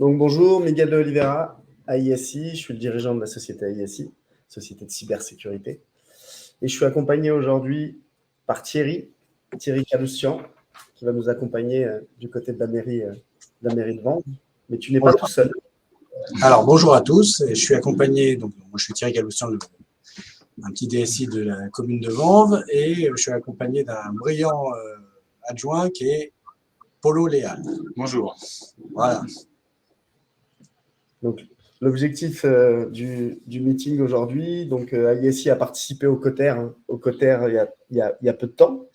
Donc bonjour, Miguel de Oliveira, AISI, je suis le dirigeant de la société AISI, société de cybersécurité. Et je suis accompagné aujourd'hui par Thierry Caloussian, qui va nous accompagner du côté de la mairie de Vanves. Mais tu n'es pas Bonjour. tout seul. Alors, bonjour à tous. Je suis accompagné, donc moi je suis Thierry Galoussian, un petit DSI de la commune de Vanves, et je suis accompagné d'un brillant adjoint qui est Polo Léal. Bonjour. Voilà. Donc, l'objectif du meeting aujourd'hui, donc AISI a participé au Coter, au Coter il y a peu de temps,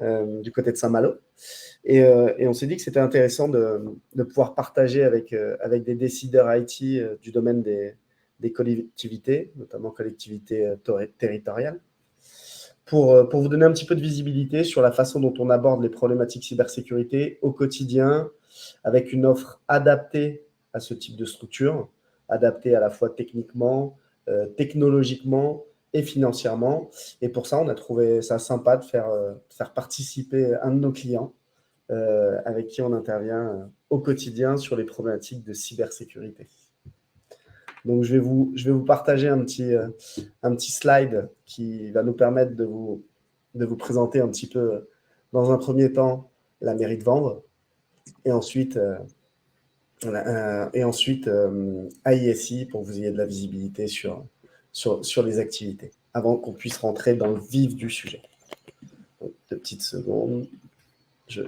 du côté de Saint-Malo. Et on s'est dit que c'était intéressant de pouvoir partager avec des décideurs IT du domaine des collectivités, notamment collectivités territoriales, pour vous donner un petit peu de visibilité sur la façon dont on aborde les problématiques cybersécurité au quotidien, avec une offre adaptée à ce type de structure, adaptée à la fois techniquement, technologiquement et financièrement. Et pour ça, on a trouvé ça sympa de faire participer un de nos clients avec qui on intervient au quotidien sur les problématiques de cybersécurité. Donc, je vais vous partager un petit slide qui va nous permettre de vous présenter un petit peu, dans un premier temps, la mairie de Vanves, et ensuite, AISI pour que vous ayez de la visibilité sur les activités, avant qu'on puisse rentrer dans le vif du sujet. Donc, 2 petites secondes. Je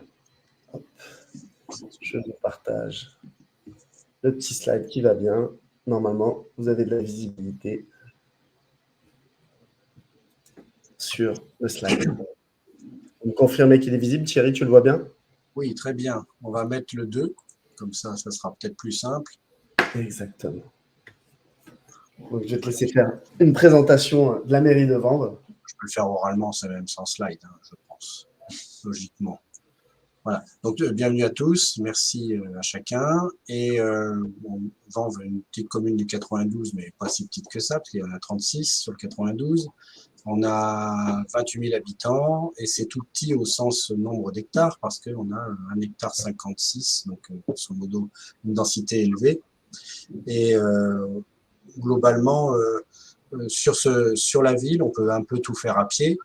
vous partage le petit slide qui va bien. Normalement, vous avez de la visibilité sur le slide. Vous me confirmez qu'il est visible, Thierry, tu le vois bien? Oui, très bien. On va mettre le 2, comme ça sera peut-être plus simple. Exactement. Donc, je vais te laisser faire une présentation de la mairie de Vanves. Je peux le faire oralement, c'est même sans slide, je pense, logiquement. Voilà. Donc, bienvenue à tous, merci à chacun. Et Vanves, une petite commune du 92, mais pas si petite que ça, parce qu'il y en a 36 sur le 92. On a 28 000 habitants et c'est tout petit au sens nombre d'hectares parce qu'on a 1 hectare 56, donc grosso modo une densité élevée. Et globalement, sur la ville, on peut un peu tout faire à pied.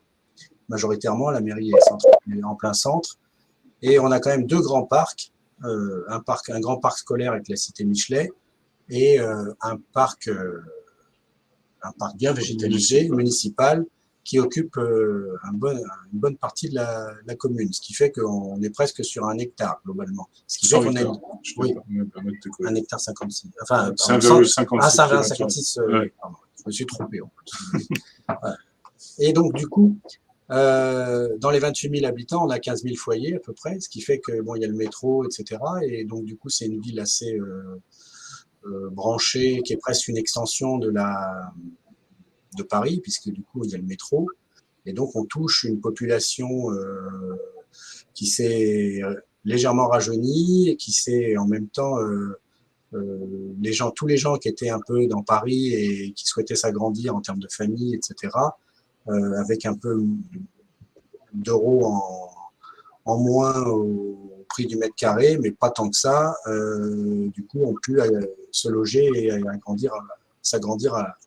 Majoritairement, la mairie est en plein centre. Et on a quand même 2 grands parcs, un grand parc scolaire avec la cité Michelet et un parc bien végétalisé, municipal, qui occupe une bonne partie de la commune, ce qui fait qu'on est presque sur 1 hectare globalement. Ce qui fait qu'on a un hectare 56. Enfin, 1,56. Pardon, je me suis trompé en plus. Voilà. Et donc, du coup, dans les 28 000 habitants, on a 15 000 foyers à peu près, ce qui fait que bon, il y a le métro, etc. Et donc, du coup, c'est une ville assez branchée, qui est presque une extension de Paris, puisque du coup, il y a le métro. Et donc, on touche une population qui s'est légèrement rajeunie et qui s'est en même temps, tous les gens qui étaient un peu dans Paris et qui souhaitaient s'agrandir en termes de famille, etc., avec un peu d'euros en moins au prix du mètre carré, mais pas tant que ça, du coup, ont pu se loger et s'agrandir à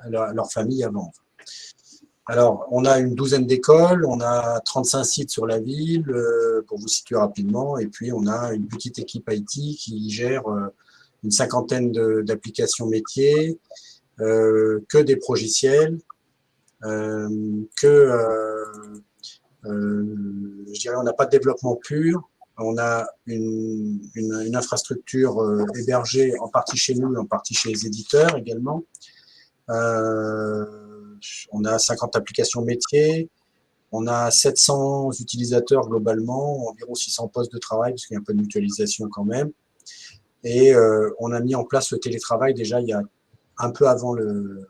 leur famille avant. Alors, on a une douzaine d'écoles, on a 35 sites sur la ville, pour vous situer rapidement, et puis on a une petite équipe IT qui gère une cinquantaine d'applications métiers, que des progiciels, je dirais, on n'a pas de développement pur. On a une infrastructure hébergée en partie chez nous et en partie chez les éditeurs également. On a 50 applications métiers. On a 700 utilisateurs globalement, environ 600 postes de travail, parce qu'il y a un peu de mutualisation quand même. Et on a mis en place le télétravail déjà il y a un peu avant le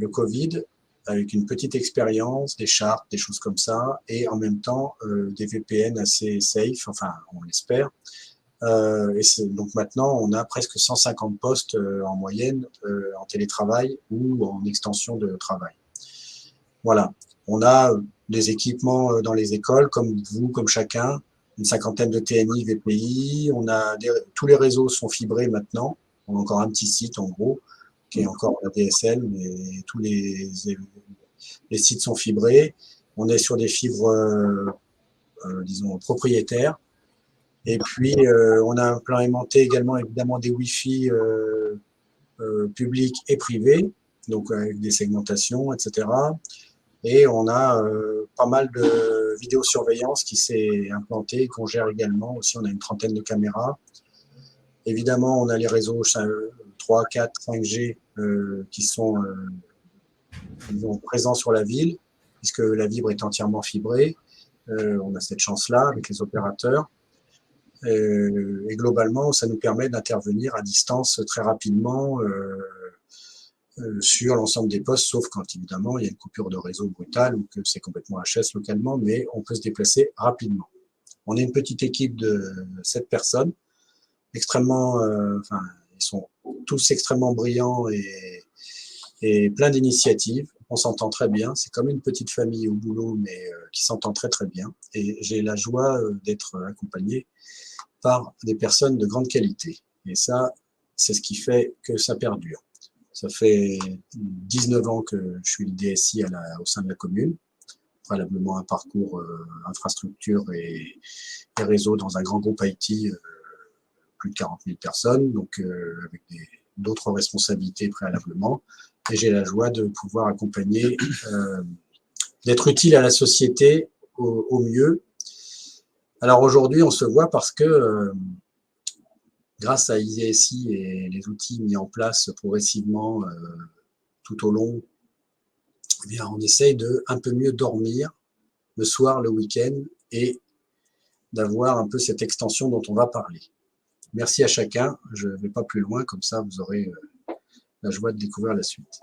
Covid, avec une petite expérience, des chartes, des choses comme ça, et en même temps des VPN assez safe, enfin on l'espère. Donc maintenant, on a presque 150 postes en moyenne en télétravail ou en extension de travail. Voilà, on a des équipements dans les écoles, comme vous, comme chacun, une cinquantaine de TNI, VPI. Tous les réseaux sont fibrés maintenant. On a encore un petit site, en gros, qui est encore en ADSL, mais tous les sites sont fibrés. On est sur des fibres, disons, propriétaires. Et puis, on a implémenté également, évidemment, des Wi-Fi publics et privés, donc avec des segmentations, etc. Et on a pas mal de vidéosurveillance qui s'est implantée, qu'on gère également. Aussi, on a une trentaine de caméras. Évidemment, on a les réseaux 3, 4, 5G qui sont présents sur la ville, puisque la fibre est entièrement fibrée. On a cette chance-là avec les opérateurs. Et globalement, ça nous permet d'intervenir à distance très rapidement sur l'ensemble des postes, sauf quand évidemment il y a une coupure de réseau brutale ou que c'est complètement HS localement, mais on peut se déplacer rapidement. On est une petite équipe de 7 personnes, extrêmement, ils sont tous extrêmement brillants et plein d'initiatives. On s'entend très bien. C'est comme une petite famille au boulot, mais qui s'entend très très bien. Et j'ai la joie d'être accompagné par des personnes de grande qualité. Et ça, c'est ce qui fait que ça perdure. Ça fait 19 ans que je suis le DSI au sein de la commune, préalablement un parcours infrastructure et réseau dans un grand groupe IT, plus de 40 000 personnes, donc avec d'autres responsabilités préalablement. Et j'ai la joie de pouvoir accompagner, d'être utile à la société au mieux. Alors aujourd'hui, on se voit parce que grâce à ISI et les outils mis en place progressivement tout au long, eh bien, on essaye de un peu mieux dormir le soir, le week-end, et d'avoir un peu cette extension dont on va parler. Merci à chacun. Je ne vais pas plus loin, comme ça vous aurez la joie de découvrir la suite.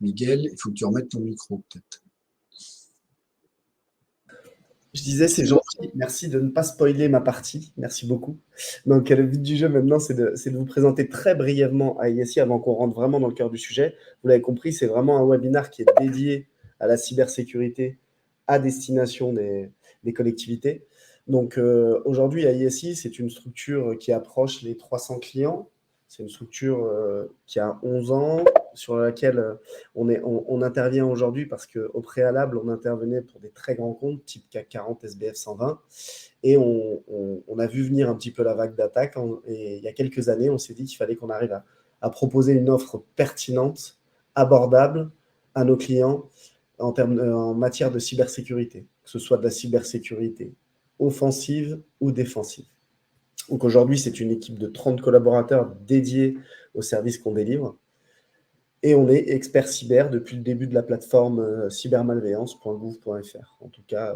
Miguel, il faut que tu remettes ton micro, peut-être. Je disais, c'est gentil. Merci de ne pas spoiler ma partie. Merci beaucoup. Donc, le but du jeu maintenant, c'est de vous présenter très brièvement ISI avant qu'on rentre vraiment dans le cœur du sujet. Vous l'avez compris, c'est vraiment un webinaire qui est dédié à la cybersécurité à destination des collectivités. Donc, aujourd'hui, ISI, c'est une structure qui approche les 300 clients. C'est une structure qui a 11 ans, sur laquelle on intervient aujourd'hui parce qu'au préalable, on intervenait pour des très grands comptes, type CAC 40, SBF 120, et on a vu venir un petit peu la vague d'attaque. Et il y a quelques années, on s'est dit qu'il fallait qu'on arrive à proposer une offre pertinente, abordable à nos clients en matière de cybersécurité, que ce soit de la cybersécurité offensive ou défensive. Donc aujourd'hui, c'est une équipe de 30 collaborateurs dédiés aux services qu'on délivre. Et on est expert cyber depuis le début de la plateforme cybermalveillance.gouv.fr. En tout cas,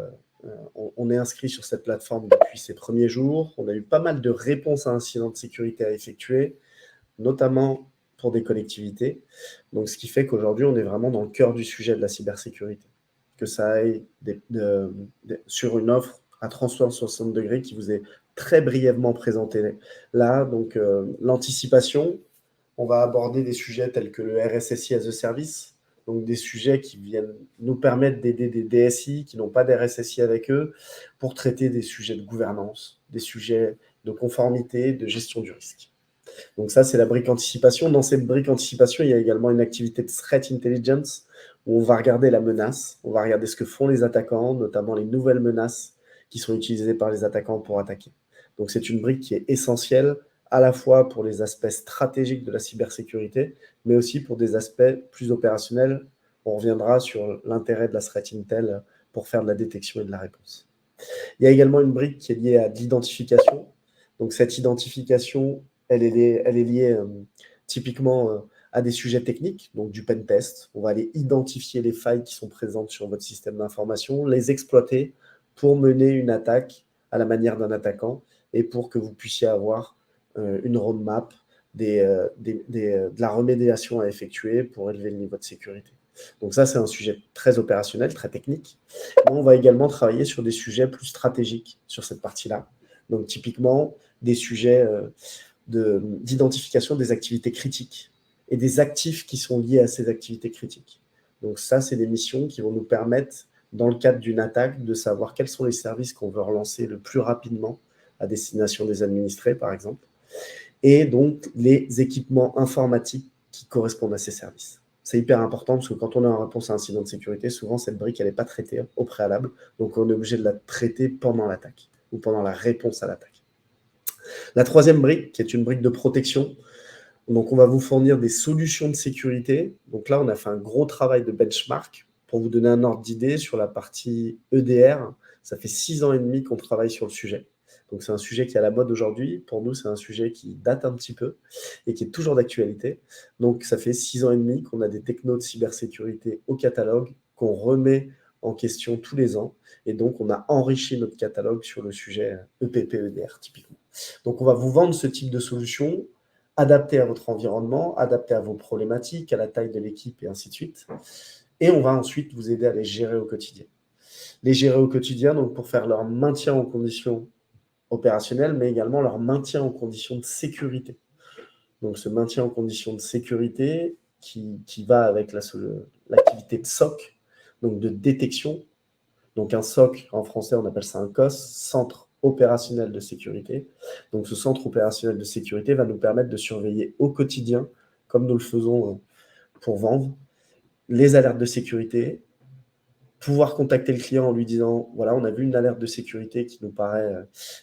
on est inscrit sur cette plateforme depuis ses premiers jours. On a eu pas mal de réponses à incidents de sécurité à effectuer, notamment pour des collectivités. Donc, ce qui fait qu'aujourd'hui, on est vraiment dans le cœur du sujet de la cybersécurité. Que ça aille sur une offre à 360 degrés qui vous est très brièvement présentée là. Donc, l'anticipation. On va aborder des sujets tels que le RSSI as a service, donc des sujets qui viennent nous permettre d'aider des DSI qui n'ont pas d'RSSI avec eux pour traiter des sujets de gouvernance, des sujets de conformité, de gestion du risque. Donc ça, c'est la brique anticipation. Dans cette brique anticipation, il y a également une activité de threat intelligence où on va regarder la menace, on va regarder ce que font les attaquants, notamment les nouvelles menaces qui sont utilisées par les attaquants pour attaquer. Donc c'est une brique qui est essentielle à la fois pour les aspects stratégiques de la cybersécurité, mais aussi pour des aspects plus opérationnels. On reviendra sur l'intérêt de la threat intel pour faire de la détection et de la réponse. Il y a également une brique qui est liée à l'identification. Donc cette identification, elle est liée typiquement à des sujets techniques, donc du pen test. On va aller identifier les failles qui sont présentes sur votre système d'information, les exploiter pour mener une attaque à la manière d'un attaquant et pour que vous puissiez avoir une roadmap, de la remédiation à effectuer pour élever le niveau de sécurité. Donc ça, c'est un sujet très opérationnel, très technique. Mais on va également travailler sur des sujets plus stratégiques sur cette partie-là. Donc typiquement, des sujets d'identification des activités critiques. et des actifs qui sont liés à ces activités critiques. Donc ça, c'est des missions qui vont nous permettre, dans le cadre d'une attaque, de savoir quels sont les services qu'on veut relancer le plus rapidement à destination des administrés, par exemple, et donc les équipements informatiques qui correspondent à ces services. C'est hyper important parce que quand on a une réponse à un incident de sécurité, souvent cette brique, elle n'est pas traitée au préalable, donc on est obligé de la traiter pendant l'attaque ou pendant la réponse à l'attaque. La troisième brique, qui est une brique de protection, donc on va vous fournir des solutions de sécurité. Donc là, on a fait un gros travail de benchmark pour vous donner un ordre d'idée sur la partie EDR. Ça fait 6 ans et demi qu'on travaille sur le sujet. Donc c'est un sujet qui est à la mode aujourd'hui. Pour nous, c'est un sujet qui date un petit peu et qui est toujours d'actualité. Donc ça fait 6 ans et demi qu'on a des technos de cybersécurité au catalogue, qu'on remet en question tous les ans. Et donc on a enrichi notre catalogue sur le sujet EPP, EDR typiquement. Donc on va vous vendre ce type de solution adapté à votre environnement, adapté à vos problématiques, à la taille de l'équipe et ainsi de suite. Et on va ensuite vous aider à les gérer au quotidien. Les gérer au quotidien, donc pour faire leur maintien en conditions opérationnelles, mais également leur maintien en conditions de sécurité. Donc ce maintien en conditions de sécurité qui va avec l'activité de SOC, donc de détection. Donc un SOC, en français, on appelle ça un COS, Centre opérationnel de sécurité. Donc ce centre opérationnel de sécurité va nous permettre de surveiller au quotidien, comme nous le faisons pour vendre, les alertes de sécurité, pouvoir contacter le client en lui disant, voilà, on a vu une alerte de sécurité qui nous paraît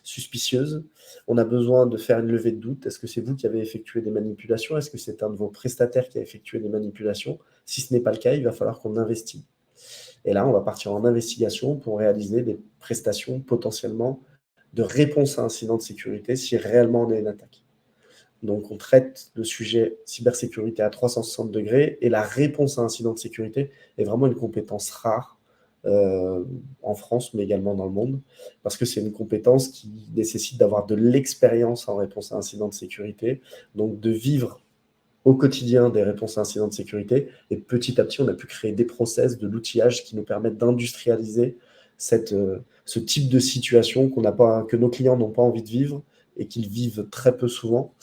suspicieuse, on a besoin de faire une levée de doute, est-ce que c'est vous qui avez effectué des manipulations, est-ce que c'est un de vos prestataires qui a effectué des manipulations? Si ce n'est pas le cas, il va falloir qu'on investigue. Et là, on va partir en investigation pour réaliser des prestations potentiellement de réponse à un incident de sécurité si réellement on a une attaque. Donc, on traite le sujet cybersécurité à 360 degrés et la réponse à un incident de sécurité est vraiment une compétence rare en France, mais également dans le monde, parce que c'est une compétence qui nécessite d'avoir de l'expérience en réponse à un incident de sécurité, donc de vivre au quotidien des réponses à incidents de sécurité. Et petit à petit, on a pu créer des process, de l'outillage qui nous permettent d'industrialiser ce type de situation que nos clients n'ont pas envie de vivre et qu'ils vivent très peu souvent.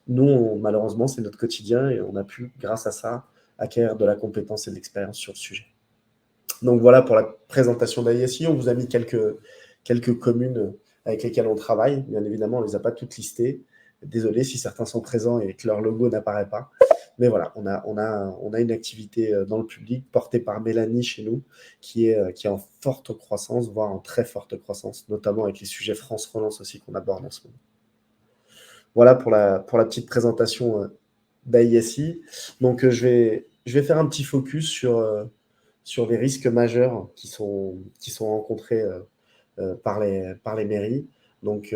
Nous, malheureusement, c'est notre quotidien et on a pu, grâce à ça, acquérir de la compétence et de l'expérience sur le sujet. Donc voilà pour la présentation d'ISI. On vous a mis quelques communes avec lesquelles on travaille. Bien évidemment, on ne les a pas toutes listées. Désolé si certains sont présents et que leur logo n'apparaît pas. Mais voilà, on a une activité dans le public portée par Mélanie chez nous qui est en forte croissance, voire en très forte croissance, notamment avec les sujets France Relance aussi qu'on aborde en ce moment. Voilà pour la petite présentation d'ISI. Donc je vais faire un petit focus sur les risques majeurs qui sont rencontrés par les mairies. Donc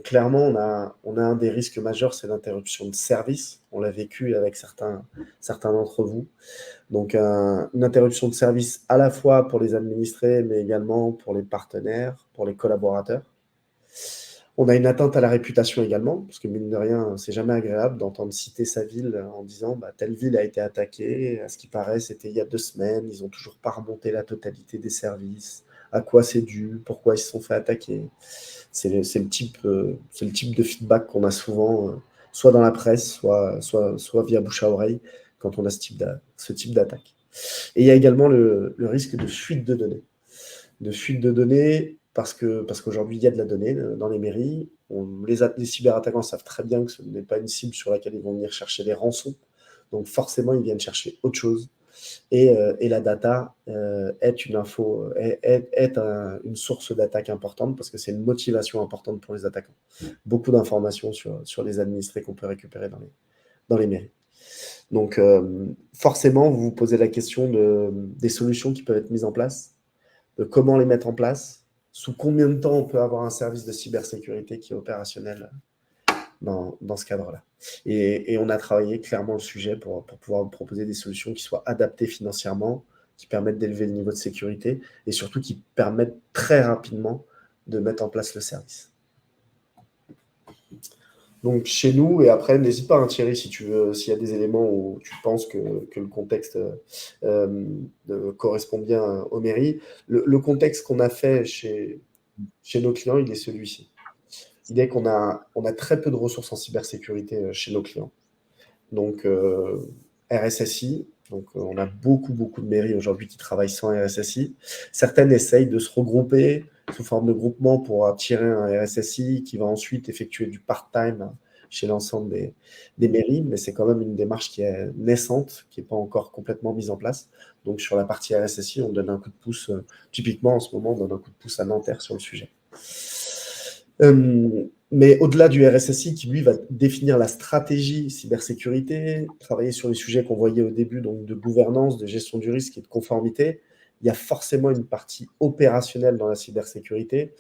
clairement, on a un des risques majeurs, c'est l'interruption de service. On l'a vécu avec certains d'entre vous. Donc une interruption de service à la fois pour les administrés, mais également pour les partenaires, pour les collaborateurs. On a une atteinte à la réputation également, parce que mine de rien, c'est jamais agréable d'entendre citer sa ville en disant telle ville a été attaquée, à ce qui paraît, c'était il y a 2 semaines, ils n'ont toujours pas remonté la totalité des services, à quoi c'est dû, pourquoi ils se sont fait attaquer. C'est le type de feedback qu'on a souvent, soit dans la presse, soit via bouche à oreille, quand on a ce type d'attaque. Et il y a également le risque de fuite de données. Parce qu'aujourd'hui, il y a de la donnée dans les mairies. Les cyberattaquants savent très bien que ce n'est pas une cible sur laquelle ils vont venir chercher des rançons. Donc forcément, ils viennent chercher autre chose. Et la data est une source d'attaque importante parce que c'est une motivation importante pour les attaquants. Beaucoup d'informations sur les administrés qu'on peut récupérer dans les mairies. Donc forcément, vous vous posez la question des solutions qui peuvent être mises en place, de comment les mettre en place, sous combien de temps on peut avoir un service de cybersécurité qui est opérationnel dans ce cadre-là. Et on a travaillé clairement le sujet pour pouvoir vous proposer des solutions qui soient adaptées financièrement, qui permettent d'élever le niveau de sécurité et surtout qui permettent très rapidement de mettre en place le service. Donc chez nous, et après, n'hésite pas, Thierry, si tu veux, s'il y a des éléments où tu penses que le contexte correspond bien aux mairies. Le contexte qu'on a fait chez nos clients, il est celui-ci. Il est qu'on a très peu de ressources en cybersécurité chez nos clients. donc RSSI. Donc, on a beaucoup de mairies aujourd'hui qui travaillent sans RSSI. Certaines essayent de se regrouper sous forme de groupement pour attirer un RSSI qui va ensuite effectuer du part-time chez l'ensemble des mairies, mais c'est quand même une démarche qui est naissante, qui n'est pas encore complètement mise en place. Donc, sur la partie RSSI, on donne un coup de pouce, typiquement en ce moment, on donne un coup de pouce à Nanterre sur le sujet. Mais au-delà du RSSI qui, lui, va définir la stratégie cybersécurité, travailler sur les sujets qu'on voyait au début, donc de gouvernance, de gestion du risque et de conformité, il y a forcément une partie opérationnelle dans la cybersécurité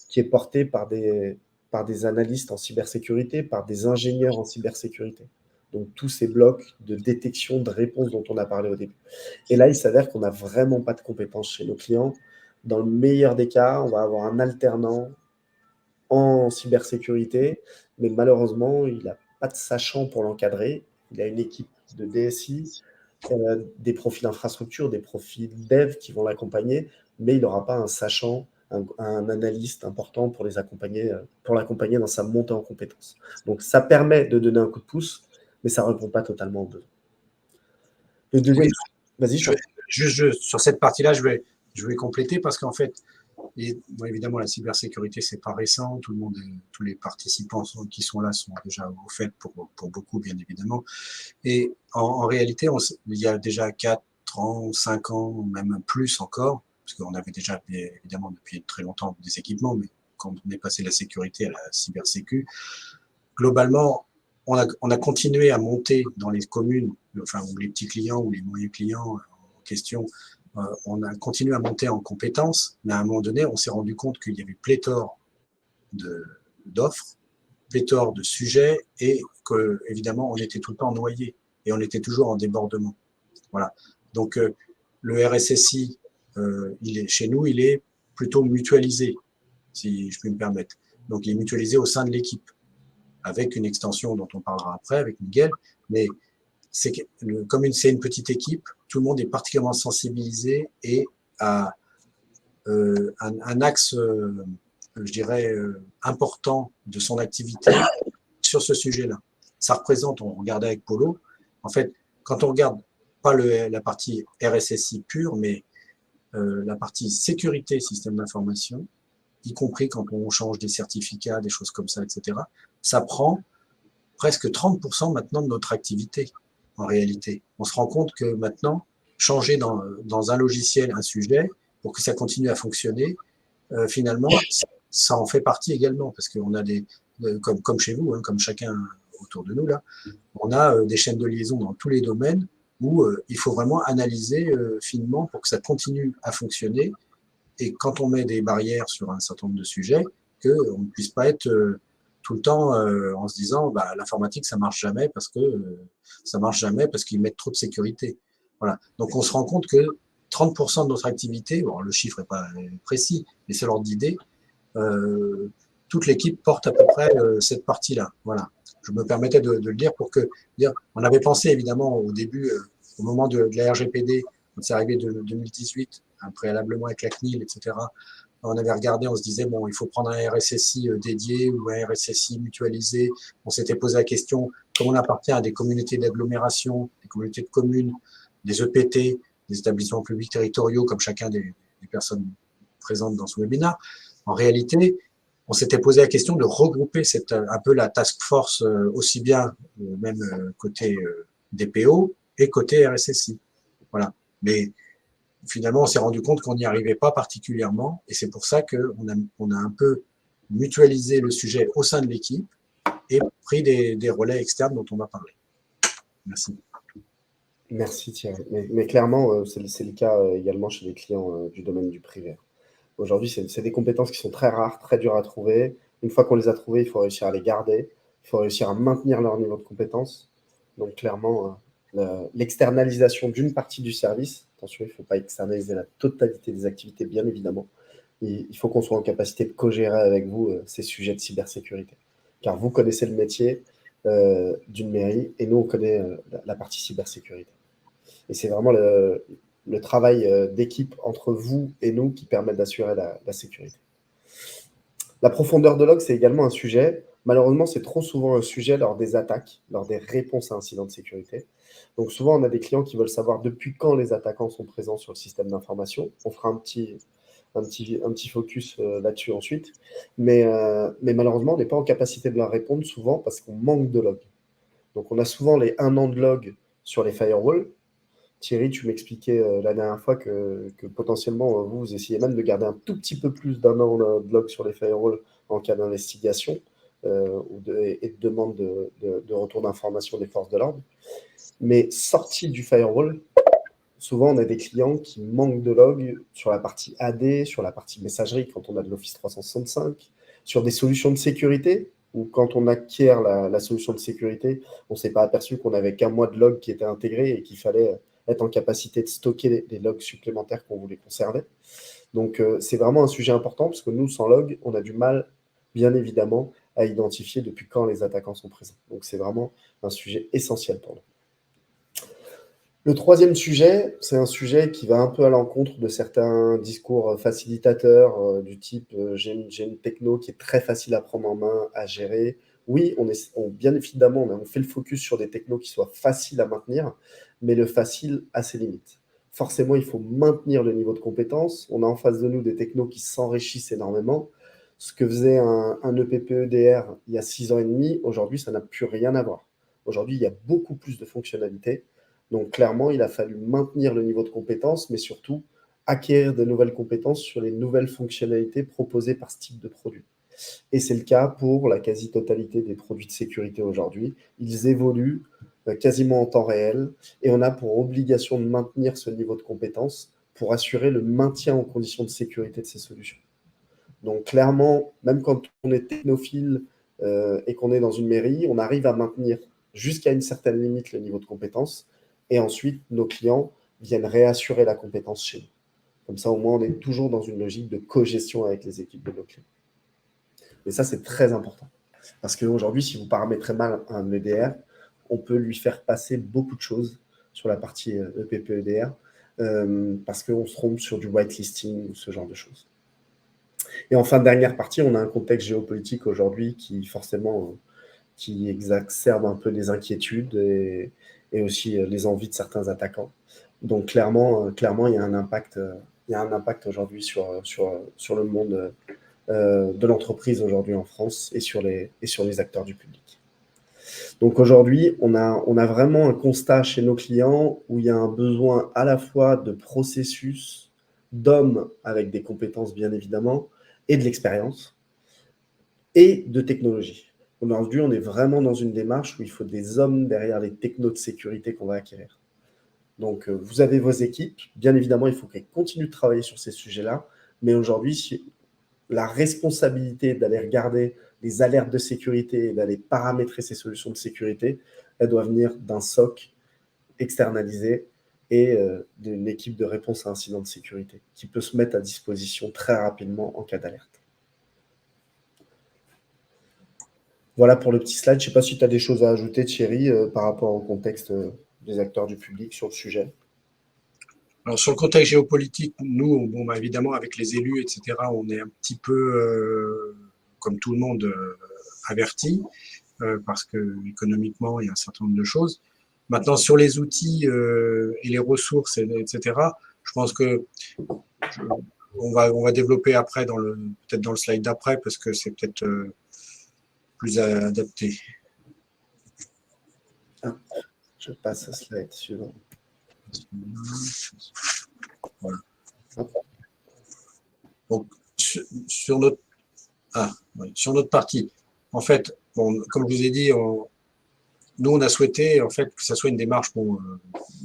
qui est portée par des analystes en cybersécurité, par des ingénieurs en cybersécurité. Donc, tous ces blocs de détection, de réponse dont on a parlé au début. Et là, il s'avère qu'on n'a vraiment pas de compétences chez nos clients. Dans le meilleur des cas, on va avoir un alternant en cybersécurité, mais malheureusement, il n'a pas de sachant pour l'encadrer. Il a une équipe de DSI, des profils infrastructure, des profils dev qui vont l'accompagner, mais il n'aura pas un sachant, un analyste important pour l'accompagner dans sa montée en compétences. Donc, ça permet de donner un coup de pouce, mais ça ne répond pas totalement aux besoins. Le deuxième, vas-y. Sur cette partie-là, je vais compléter parce qu'en fait, bon, évidemment, la cybersécurité, c'est pas récent. Tous les participants qui sont là sont déjà au fait pour beaucoup, bien évidemment. Et en réalité, il y a déjà 4 ans, 5 ans, même plus encore, parce qu'on avait déjà, évidemment, depuis très longtemps des équipements, mais quand on est passé de la sécurité à la cybersécu, globalement, on a continué à monter dans les communes, enfin, ou les petits clients ou les moyens clients en question, on a continué à monter en compétences, mais à un moment donné, on s'est rendu compte qu'il y avait pléthore d'offres, pléthore de sujets, et que, évidemment, on était tout le temps noyé, et on était toujours en débordement. Voilà. Donc, le RSSI, chez nous, il est plutôt mutualisé, si je puis me permettre. Donc, il est mutualisé au sein de l'équipe, avec une extension dont on parlera après avec Miguel, mais comme c'est une petite équipe, tout le monde est particulièrement sensibilisé et a un axe, je dirais, important de son activité sur ce sujet-là. Ça représente, on regardait avec Polo, en fait, quand on regarde pas la partie RSSI pure, mais la partie sécurité système d'information, y compris quand on change des certificats, des choses comme ça, etc., ça prend presque 30% maintenant de notre activité, en réalité. On se rend compte que maintenant, changer dans un logiciel un sujet pour que ça continue à fonctionner, finalement, ça en fait partie également, parce qu'on a comme chez vous, hein, comme chacun autour de nous, là, on a des chaînes de liaison dans tous les domaines où il faut vraiment analyser finement pour que ça continue à fonctionner. Et quand on met des barrières sur un certain nombre de sujets, qu'on ne puisse pas être tout le temps en se disant bah, l'informatique ça marche jamais parce qu'ils mettent trop de sécurité. Voilà. Donc on se rend compte que 30% de notre activité, bon, le chiffre n'est pas précis, mais c'est l'ordre d'idée, toute l'équipe porte à peu près cette partie-là. Voilà. Je me permettais de le dire pour dire, on avait pensé évidemment au début, au moment de la RGPD, quand c'est arrivé de 2018, préalablement avec la CNIL, etc., on avait regardé, on se disait, bon, il faut prendre un RSSI dédié ou un RSSI mutualisé. On s'était posé la question, comme on appartient à des communautés d'agglomération, des communautés de communes, des EPT, des établissements publics territoriaux, comme chacun des personnes présentes dans ce webinaire, en réalité, on s'était posé la question de regrouper un peu la task force aussi bien même côté DPO et côté RSSI. Voilà. Mais finalement, on s'est rendu compte qu'on n'y arrivait pas particulièrement et c'est pour ça qu'on a un peu mutualisé le sujet au sein de l'équipe et pris des relais externes dont on va parler. Merci. Merci Thierry. Mais clairement, c'est le cas également chez les clients du domaine du privé. Aujourd'hui, c'est des compétences qui sont très rares, très dures à trouver. Une fois qu'on les a trouvées, il faut réussir à les garder. Il faut réussir à maintenir leur niveau de compétence. Donc clairement, l'externalisation d'une partie du service, attention, il ne faut pas externaliser la totalité des activités, bien évidemment. Il faut qu'on soit en capacité de co-gérer avec vous ces sujets de cybersécurité. Car vous connaissez le métier d'une mairie et nous, on connaît la partie cybersécurité. Et c'est vraiment le travail d'équipe entre vous et nous qui permet d'assurer la sécurité. La profondeur de log, c'est également un sujet. Malheureusement, c'est trop souvent un sujet lors des attaques, lors des réponses à incidents de sécurité. Donc souvent, on a des clients qui veulent savoir depuis quand les attaquants sont présents sur le système d'information. On fera un petit focus là-dessus ensuite. Mais malheureusement, on n'est pas en capacité de leur répondre souvent parce qu'on manque de logs. Donc on a souvent les 1 an de log sur les firewalls. Thierry, tu m'expliquais la dernière fois que potentiellement, vous essayez même de garder un tout petit peu plus d'1 an de log sur les firewalls en cas d'investigation et de demande de retour d'information des forces de l'ordre. Mais sorti du firewall, souvent on a des clients qui manquent de log sur la partie AD, sur la partie messagerie quand on a de l'Office 365, sur des solutions de sécurité, ou quand on acquiert la solution de sécurité, on ne s'est pas aperçu qu'on n'avait qu'un mois de log qui était intégré et qu'il fallait être en capacité de stocker les logs supplémentaires qu'on voulait conserver. Donc, c'est vraiment un sujet important parce que nous, sans log, on a du mal, bien évidemment, à identifier depuis quand les attaquants sont présents. Donc, c'est vraiment un sujet essentiel pour nous. Le troisième sujet, c'est un sujet qui va un peu à l'encontre de certains discours facilitateurs du type j'ai une techno qui est très facile à prendre en main, à gérer. Oui, bien évidemment, on fait le focus sur des technos qui soient faciles à maintenir, mais le facile a ses limites. Forcément, il faut maintenir le niveau de compétence. On a en face de nous des technos qui s'enrichissent énormément. Ce que faisait un EPP-EDR il y a 6 ans et demi, aujourd'hui, ça n'a plus rien à voir. Aujourd'hui, il y a beaucoup plus de fonctionnalités. Donc, clairement, il a fallu maintenir le niveau de compétence, mais surtout acquérir de nouvelles compétences sur les nouvelles fonctionnalités proposées par ce type de produit. Et c'est le cas pour la quasi-totalité des produits de sécurité aujourd'hui. Ils évoluent quasiment en temps réel et on a pour obligation de maintenir ce niveau de compétence pour assurer le maintien en conditions de sécurité de ces solutions. Donc, clairement, même quand on est technophile et qu'on est dans une mairie, on arrive à maintenir jusqu'à une certaine limite le niveau de compétence. Et ensuite, nos clients viennent réassurer la compétence chez nous. Comme ça, au moins, on est toujours dans une logique de co-gestion avec les équipes de nos clients. Et ça, c'est très important. Parce qu'aujourd'hui, si vous paramétrez mal un EDR, on peut lui faire passer beaucoup de choses sur la partie EPP-EDR parce qu'on se trompe sur du whitelisting ou ce genre de choses. Et en fin de dernière partie, on a un contexte géopolitique aujourd'hui qui forcément qui exacerbe un peu les inquiétudes et aussi les envies de certains attaquants. Donc clairement, il y a un impact, aujourd'hui sur le monde de l'entreprise aujourd'hui en France et sur les acteurs du public. Donc aujourd'hui, on a vraiment un constat chez nos clients où il y a un besoin à la fois de processus, d'hommes avec des compétences bien évidemment, et de l'expérience, et de technologie. Aujourd'hui, on est vraiment dans une démarche où il faut des hommes derrière les technos de sécurité qu'on va acquérir. Donc, vous avez vos équipes. Bien évidemment, il faut qu'elles continuent de travailler sur ces sujets-là. Mais aujourd'hui, la responsabilité d'aller regarder les alertes de sécurité et d'aller paramétrer ces solutions de sécurité, elle doit venir d'un SOC externalisé et d'une équipe de réponse à incidents de sécurité qui peut se mettre à disposition très rapidement en cas d'alerte. Voilà pour le petit slide. Je ne sais pas si tu as des choses à ajouter, Thierry, par rapport au contexte des acteurs du public sur le sujet. Alors, sur le contexte géopolitique, nous, bon, bah, évidemment, avec les élus, etc., on est un petit peu, comme tout le monde, avertis, parce que économiquement, il y a un certain nombre de choses. Maintenant, sur les outils et les ressources, etc., je pense que on va développer après, peut-être dans le slide d'après, parce que c'est peut-être plus adapté. Ah, je passe au slide suivant. Voilà. Donc, sur notre partie, en fait, bon, comme je vous ai dit, nous, on a souhaité en fait que ça soit une démarche, bon,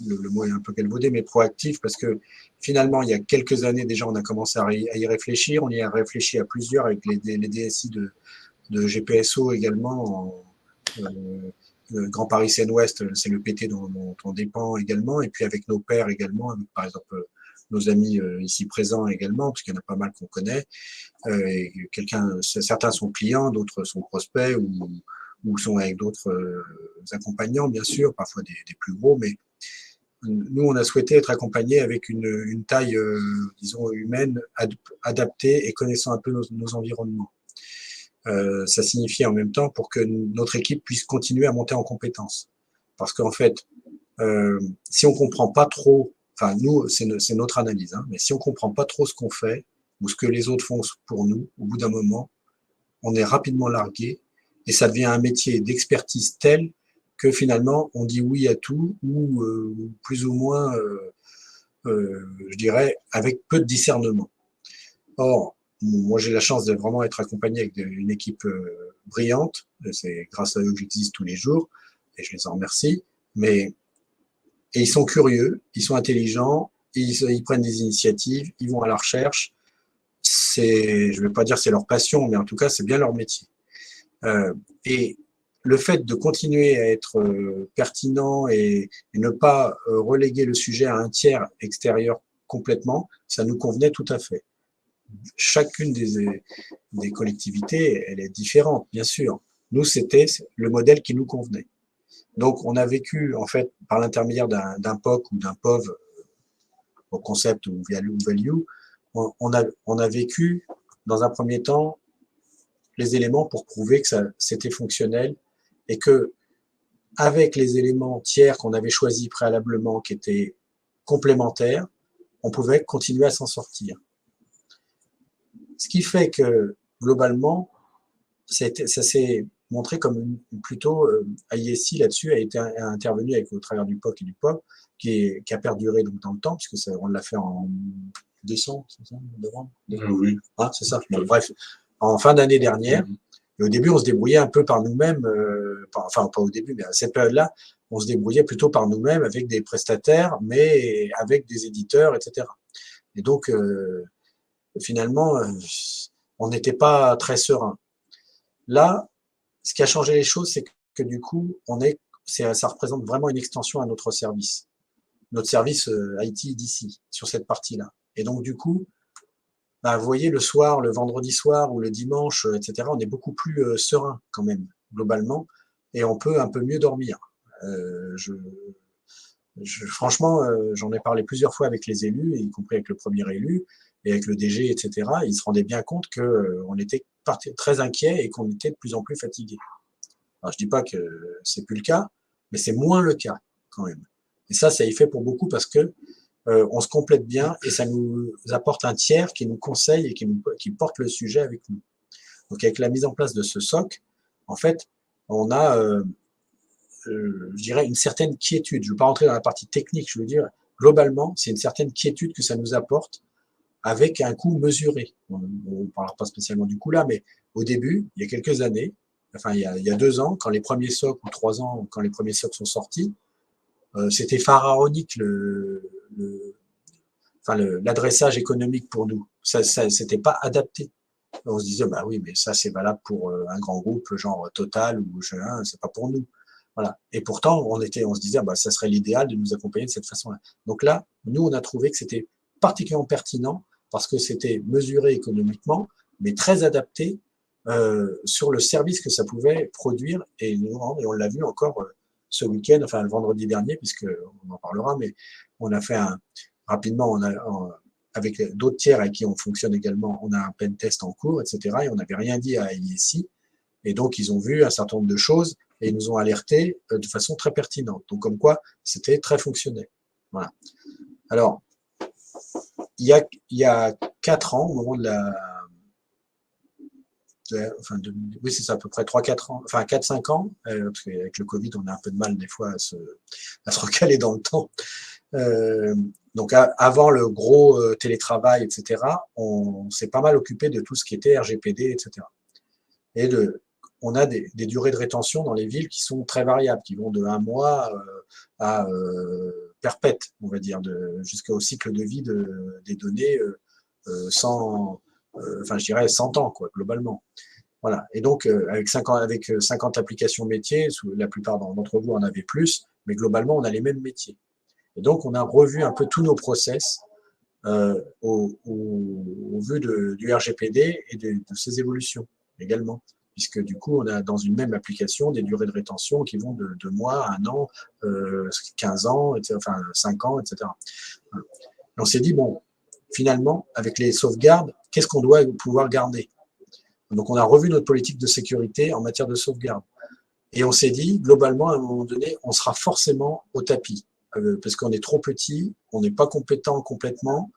le mot est un peu galvaudé, mais proactif, parce que finalement, il y a quelques années déjà, on a commencé à y réfléchir. On y a réfléchi à plusieurs avec les DSI de GPSO également. Le Grand Paris Seine-Ouest, c'est le PT dont on dépend également, et puis avec nos pairs également, avec, par exemple nos amis ici présents également, parce qu'il y en a pas mal qu'on connaît. Et certains sont clients, d'autres sont prospects ou sont avec d'autres accompagnants, bien sûr, parfois des plus gros, mais nous, on a souhaité être accompagnés avec une taille, disons, humaine, adaptée et connaissant un peu nos environnements. ça signifiait en même temps pour que notre équipe puisse continuer à monter en compétences. Parce qu'en fait, si on comprend pas trop, enfin nous, c'est notre analyse, hein, mais si on comprend pas trop ce qu'on fait ou ce que les autres font pour nous, au bout d'un moment, on est rapidement largué et ça devient un métier d'expertise tel que finalement on dit oui à tout ou plus ou moins, je dirais, avec peu de discernement. Or, moi j'ai la chance de vraiment être accompagné avec une équipe brillante, c'est grâce à eux que j'existe tous les jours et je les en remercie, mais et ils sont curieux, ils sont intelligents, ils prennent des initiatives, ils vont à la recherche. Je ne vais pas dire c'est leur passion, mais en tout cas c'est bien leur métier. Et le fait de continuer à être pertinent et ne pas reléguer le sujet à un tiers extérieur complètement, ça nous convenait tout à fait. Chacune des collectivités, elle est différente, bien sûr. Nous, c'était le modèle qui nous convenait. Donc, on a vécu, en fait, par l'intermédiaire d'un POC ou d'un POV, au concept ou value, on a vécu, dans un premier temps, les éléments pour prouver que c'était fonctionnel et que, avec les éléments tiers qu'on avait choisis préalablement, qui étaient complémentaires, on pouvait continuer à s'en sortir. Ce qui fait que, globalement, ça s'est montré comme plutôt, ISI là-dessus a intervenu au travers du POC et du POV, qui a perduré donc dans le temps, puisque on l'a fait en décembre, c'est ça, novembre, oui. Ah, c'est ça. Bon, bref, en fin d'année dernière. Et au début, on se débrouillait un peu par nous-mêmes, enfin pas au début, mais à cette période-là, on se débrouillait plutôt par nous-mêmes avec des prestataires, mais avec des éditeurs, etc. Et donc, finalement, on n'était pas très serein. Là, ce qui a changé les choses, c'est que du coup, ça représente vraiment une extension à notre service IT d'ici, sur cette partie-là. Et donc, du coup, bah, vous voyez, le soir, le vendredi soir ou le dimanche, etc., on est beaucoup plus serein quand même, globalement, et on peut un peu mieux dormir. Franchement, j'en ai parlé plusieurs fois avec les élus, y compris avec le premier élu et avec le DG, etc. Ils se rendaient bien compte qu'on était très inquiets et qu'on était de plus en plus fatigués. Alors, je dis pas que c'est plus le cas, mais c'est moins le cas quand même. Et ça y fait pour beaucoup parce que on se complète bien et ça nous apporte un tiers qui nous conseille et qui porte le sujet avec nous. Donc, avec la mise en place de ce SOC, en fait, on a, je dirais, une certaine quiétude. Je ne veux pas rentrer dans la partie technique, je veux dire, globalement, c'est une certaine quiétude que ça nous apporte avec un coût mesuré. On ne parlera pas spécialement du coût là, mais au début, il y a quelques années, enfin il y a 2 ans, quand les premiers SOC, ou 3 ans, quand les premiers SOC sont sortis, c'était pharaonique l'adressage économique pour nous. Ça c'était pas adapté. On se disait, bah oui, mais ça c'est valable pour un grand groupe, genre Total ou c'est pas pour nous. Voilà. Et pourtant, on se disait, bah, ça serait l'idéal de nous accompagner de cette façon-là. Donc là, nous, on a trouvé que c'était particulièrement pertinent parce que c'était mesuré économiquement, mais très adapté sur le service que ça pouvait produire. Et on l'a vu encore ce week-end, enfin le vendredi dernier, puisqu'on en parlera, mais on a fait rapidement, avec d'autres tiers avec qui on fonctionne également, on a un pen test en cours, etc. Et on n'avait rien dit à ISI. Et donc, ils ont vu un certain nombre de choses et ils nous ont alertés de façon très pertinente. Donc, comme quoi, c'était très fonctionnel. Voilà. Alors, il y a 4 ans, au moment oui, c'est ça, à peu près 3-4 ans, enfin 4-5 ans, parce qu'avec le Covid, on a un peu de mal des fois à se recaler dans le temps. Donc, avant le gros télétravail, etc., on s'est pas mal occupé de tout ce qui était RGPD, etc. Et on a des durées de rétention dans les villes qui sont très variables, qui vont de 1 mois à perpète, on va dire, jusqu'au cycle de vie des données enfin je dirais 100 ans, quoi, globalement. Voilà. Et donc, avec 50 applications métiers, la plupart d'entre vous en avez plus, mais globalement, on a les mêmes métiers. Et donc, on a revu un peu tous nos process au vu du RGPD et de ses évolutions également. Puisque du coup, on a dans une même application des durées de rétention qui vont de 2 mois, 1 an, 15 ans, etc., enfin 5 ans, etc. Et on s'est dit, bon, finalement, avec les sauvegardes, qu'est-ce qu'on doit pouvoir garder? Donc, on a revu notre politique de sécurité en matière de sauvegarde. Et on s'est dit, globalement, à un moment donné, on sera forcément au tapis, parce qu'on est trop petit, on n'est pas compétent complètement.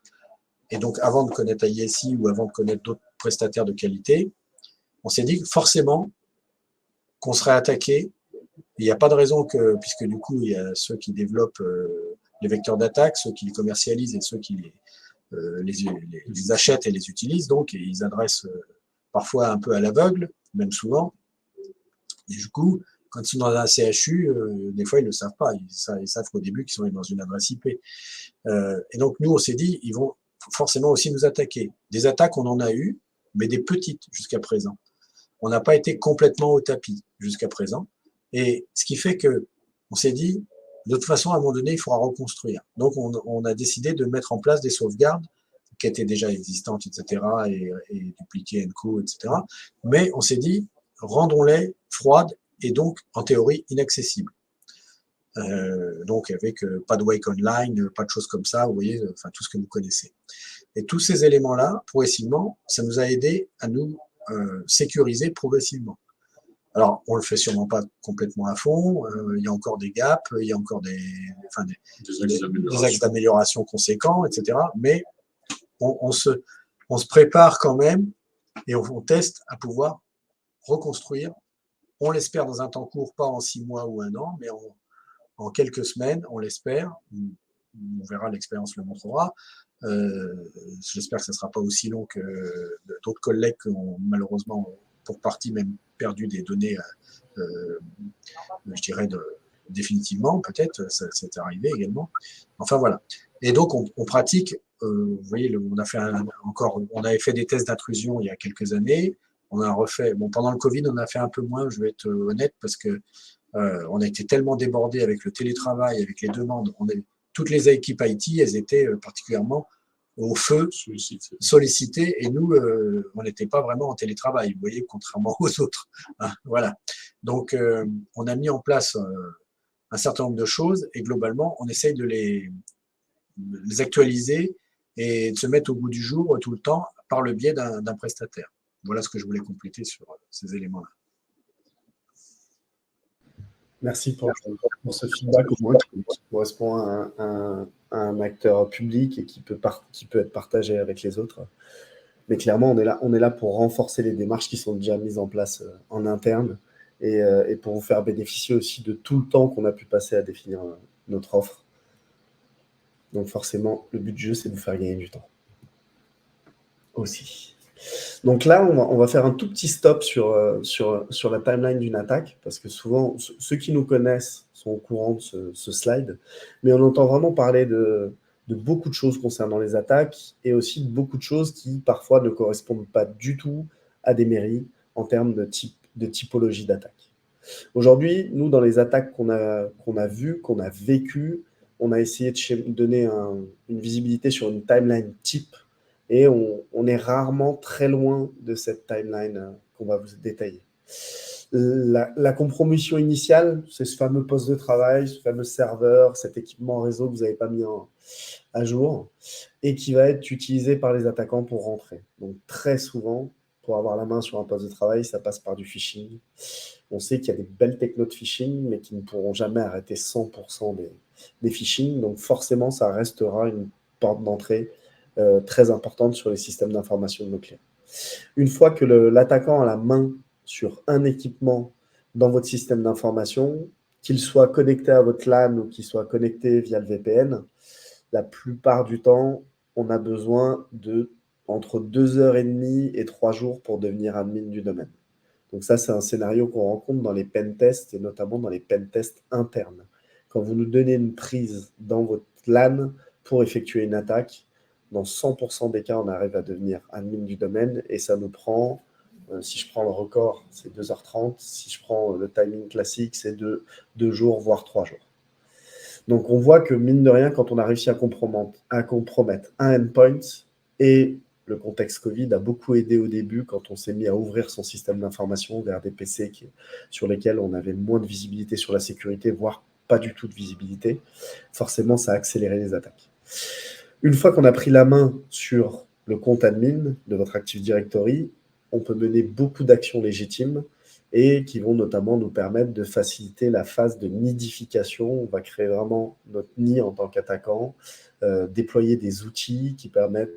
Et donc, avant de connaître ISI ou avant de connaître d'autres prestataires de qualité, on s'est dit forcément qu'on serait attaqué. Il n'y a pas de raison que, puisque du coup, il y a ceux qui développent les vecteurs d'attaque, ceux qui les commercialisent et ceux qui les achètent et les utilisent. Donc, et ils adressent parfois un peu à l'aveugle, même souvent. Et du coup, quand ils sont dans un CHU, des fois, ils ne le savent pas. Ils savent qu'au début qu'ils sont dans une adresse IP. Et donc, nous, on s'est dit, ils vont forcément aussi nous attaquer. Des attaques, on en a eu, mais des petites jusqu'à présent. On n'a pas été complètement au tapis jusqu'à présent. Et ce qui fait que on s'est dit, de toute façon, à un moment donné, il faudra reconstruire. Donc, on a décidé de mettre en place des sauvegardes qui étaient déjà existantes, etc., et dupliquées, co, etc. Mais on s'est dit, rendons-les froides et donc, en théorie, inaccessibles. Donc, avec pas de wake online, pas de choses comme ça, vous voyez, enfin, tout ce que vous connaissez. Et tous ces éléments-là, progressivement, ça nous a aidé à nous sécuriser progressivement. Alors, on le fait sûrement pas complètement à fond. Il y a encore des gaps, il y a encore des axes d'amélioration conséquents, etc. Mais on se prépare quand même et on teste à pouvoir reconstruire. On l'espère dans un temps court, pas en 6 mois ou 1 an, mais en quelques semaines, on l'espère. On verra, l'expérience le montrera. J'espère que ça ne sera pas aussi long que d'autres collègues qui ont malheureusement, pour partie même, perdu des données, je dirais, définitivement, peut-être, c'est arrivé également. Enfin, voilà. Et donc, on pratique, vous voyez, on avait fait des tests d'intrusion il y a quelques années, on a refait, bon, pendant le Covid, on a fait un peu moins, je vais être honnête, parce que on a été tellement débordés avec le télétravail, avec les demandes, toutes les équipes IT, elles étaient particulièrement au feu, sollicitées, et nous, on n'était pas vraiment en télétravail, vous voyez, contrairement aux autres. Hein, voilà. Donc, on a mis en place un certain nombre de choses, et globalement, on essaye de les actualiser et de se mettre au bout du jour tout le temps par le biais d'un prestataire. Voilà ce que je voulais compléter sur ces éléments-là. Merci pour ce feedback au moins qui correspond à un acteur public et qui peut être partagé avec les autres. Mais clairement, on est là pour renforcer les démarches qui sont déjà mises en place en interne et pour vous faire bénéficier aussi de tout le temps qu'on a pu passer à définir notre offre. Donc forcément, le but du jeu, c'est de vous faire gagner du temps. Aussi. Donc là, on va faire un tout petit stop sur la timeline d'une attaque, parce que souvent, ceux qui nous connaissent sont au courant de ce slide, mais on entend vraiment parler de beaucoup de choses concernant les attaques, et aussi de beaucoup de choses qui, parfois, ne correspondent pas du tout à des mairies en termes de typologie d'attaque. Aujourd'hui, nous, dans les attaques qu'on a vues, qu'on a vécues, on a essayé de donner une visibilité sur une timeline type, et on est rarement très loin de cette timeline qu'on va vous détailler. La compromission initiale, c'est ce fameux poste de travail, ce fameux serveur, cet équipement réseau que vous n'avez pas mis à jour, et qui va être utilisé par les attaquants pour rentrer. Donc très souvent, pour avoir la main sur un poste de travail, ça passe par du phishing. On sait qu'il y a des belles technos de phishing, mais qui ne pourront jamais arrêter 100% des phishing. Donc forcément, ça restera une porte d'entrée très importante sur les systèmes d'information de nos clients. Une fois que l'attaquant a la main sur un équipement dans votre système d'information, qu'il soit connecté à votre LAN ou qu'il soit connecté via le VPN, la plupart du temps, on a besoin de entre 2h30 et 3 jours pour devenir admin du domaine. Donc ça, c'est un scénario qu'on rencontre dans les pentests et notamment dans les pentests internes. Quand vous nous donnez une prise dans votre LAN pour effectuer une attaque, dans 100% des cas, on arrive à devenir admin du domaine et ça nous prend, si je prends le record, c'est 2h30. Si je prends le timing classique, c'est 2 jours, voire 3 jours. Donc, on voit que, mine de rien, quand on a réussi à compromettre un endpoint, et le contexte Covid a beaucoup aidé au début quand on s'est mis à ouvrir son système d'information vers des PC sur lesquels on avait moins de visibilité sur la sécurité, voire pas du tout de visibilité, forcément, ça a accéléré les attaques. Une fois qu'on a pris la main sur le compte admin de votre Active Directory, on peut mener beaucoup d'actions légitimes et qui vont notamment nous permettre de faciliter la phase de nidification. On va créer vraiment notre nid en tant qu'attaquant, déployer des outils qui permettent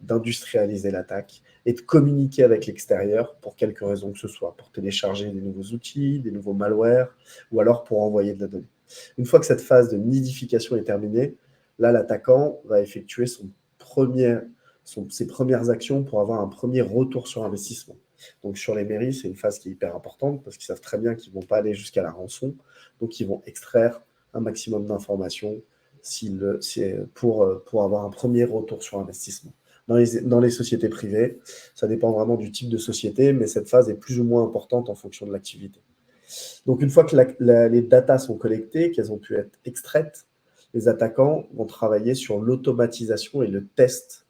d'industrialiser l'attaque et de communiquer avec l'extérieur pour quelque raison que ce soit, pour télécharger des nouveaux outils, des nouveaux malwares, ou alors pour envoyer de la donnée. Une fois que cette phase de nidification est terminée, là, l'attaquant va effectuer ses premières actions pour avoir un premier retour sur investissement. Donc sur les mairies, c'est une phase qui est hyper importante parce qu'ils savent très bien qu'ils ne vont pas aller jusqu'à la rançon, donc ils vont extraire un maximum d'informations pour avoir un premier retour sur investissement. Dans les sociétés privées, ça dépend vraiment du type de société, mais cette phase est plus ou moins importante en fonction de l'activité. Donc une fois que les datas sont collectées, qu'elles ont pu être extraites, les attaquants vont travailler sur l'automatisation et le test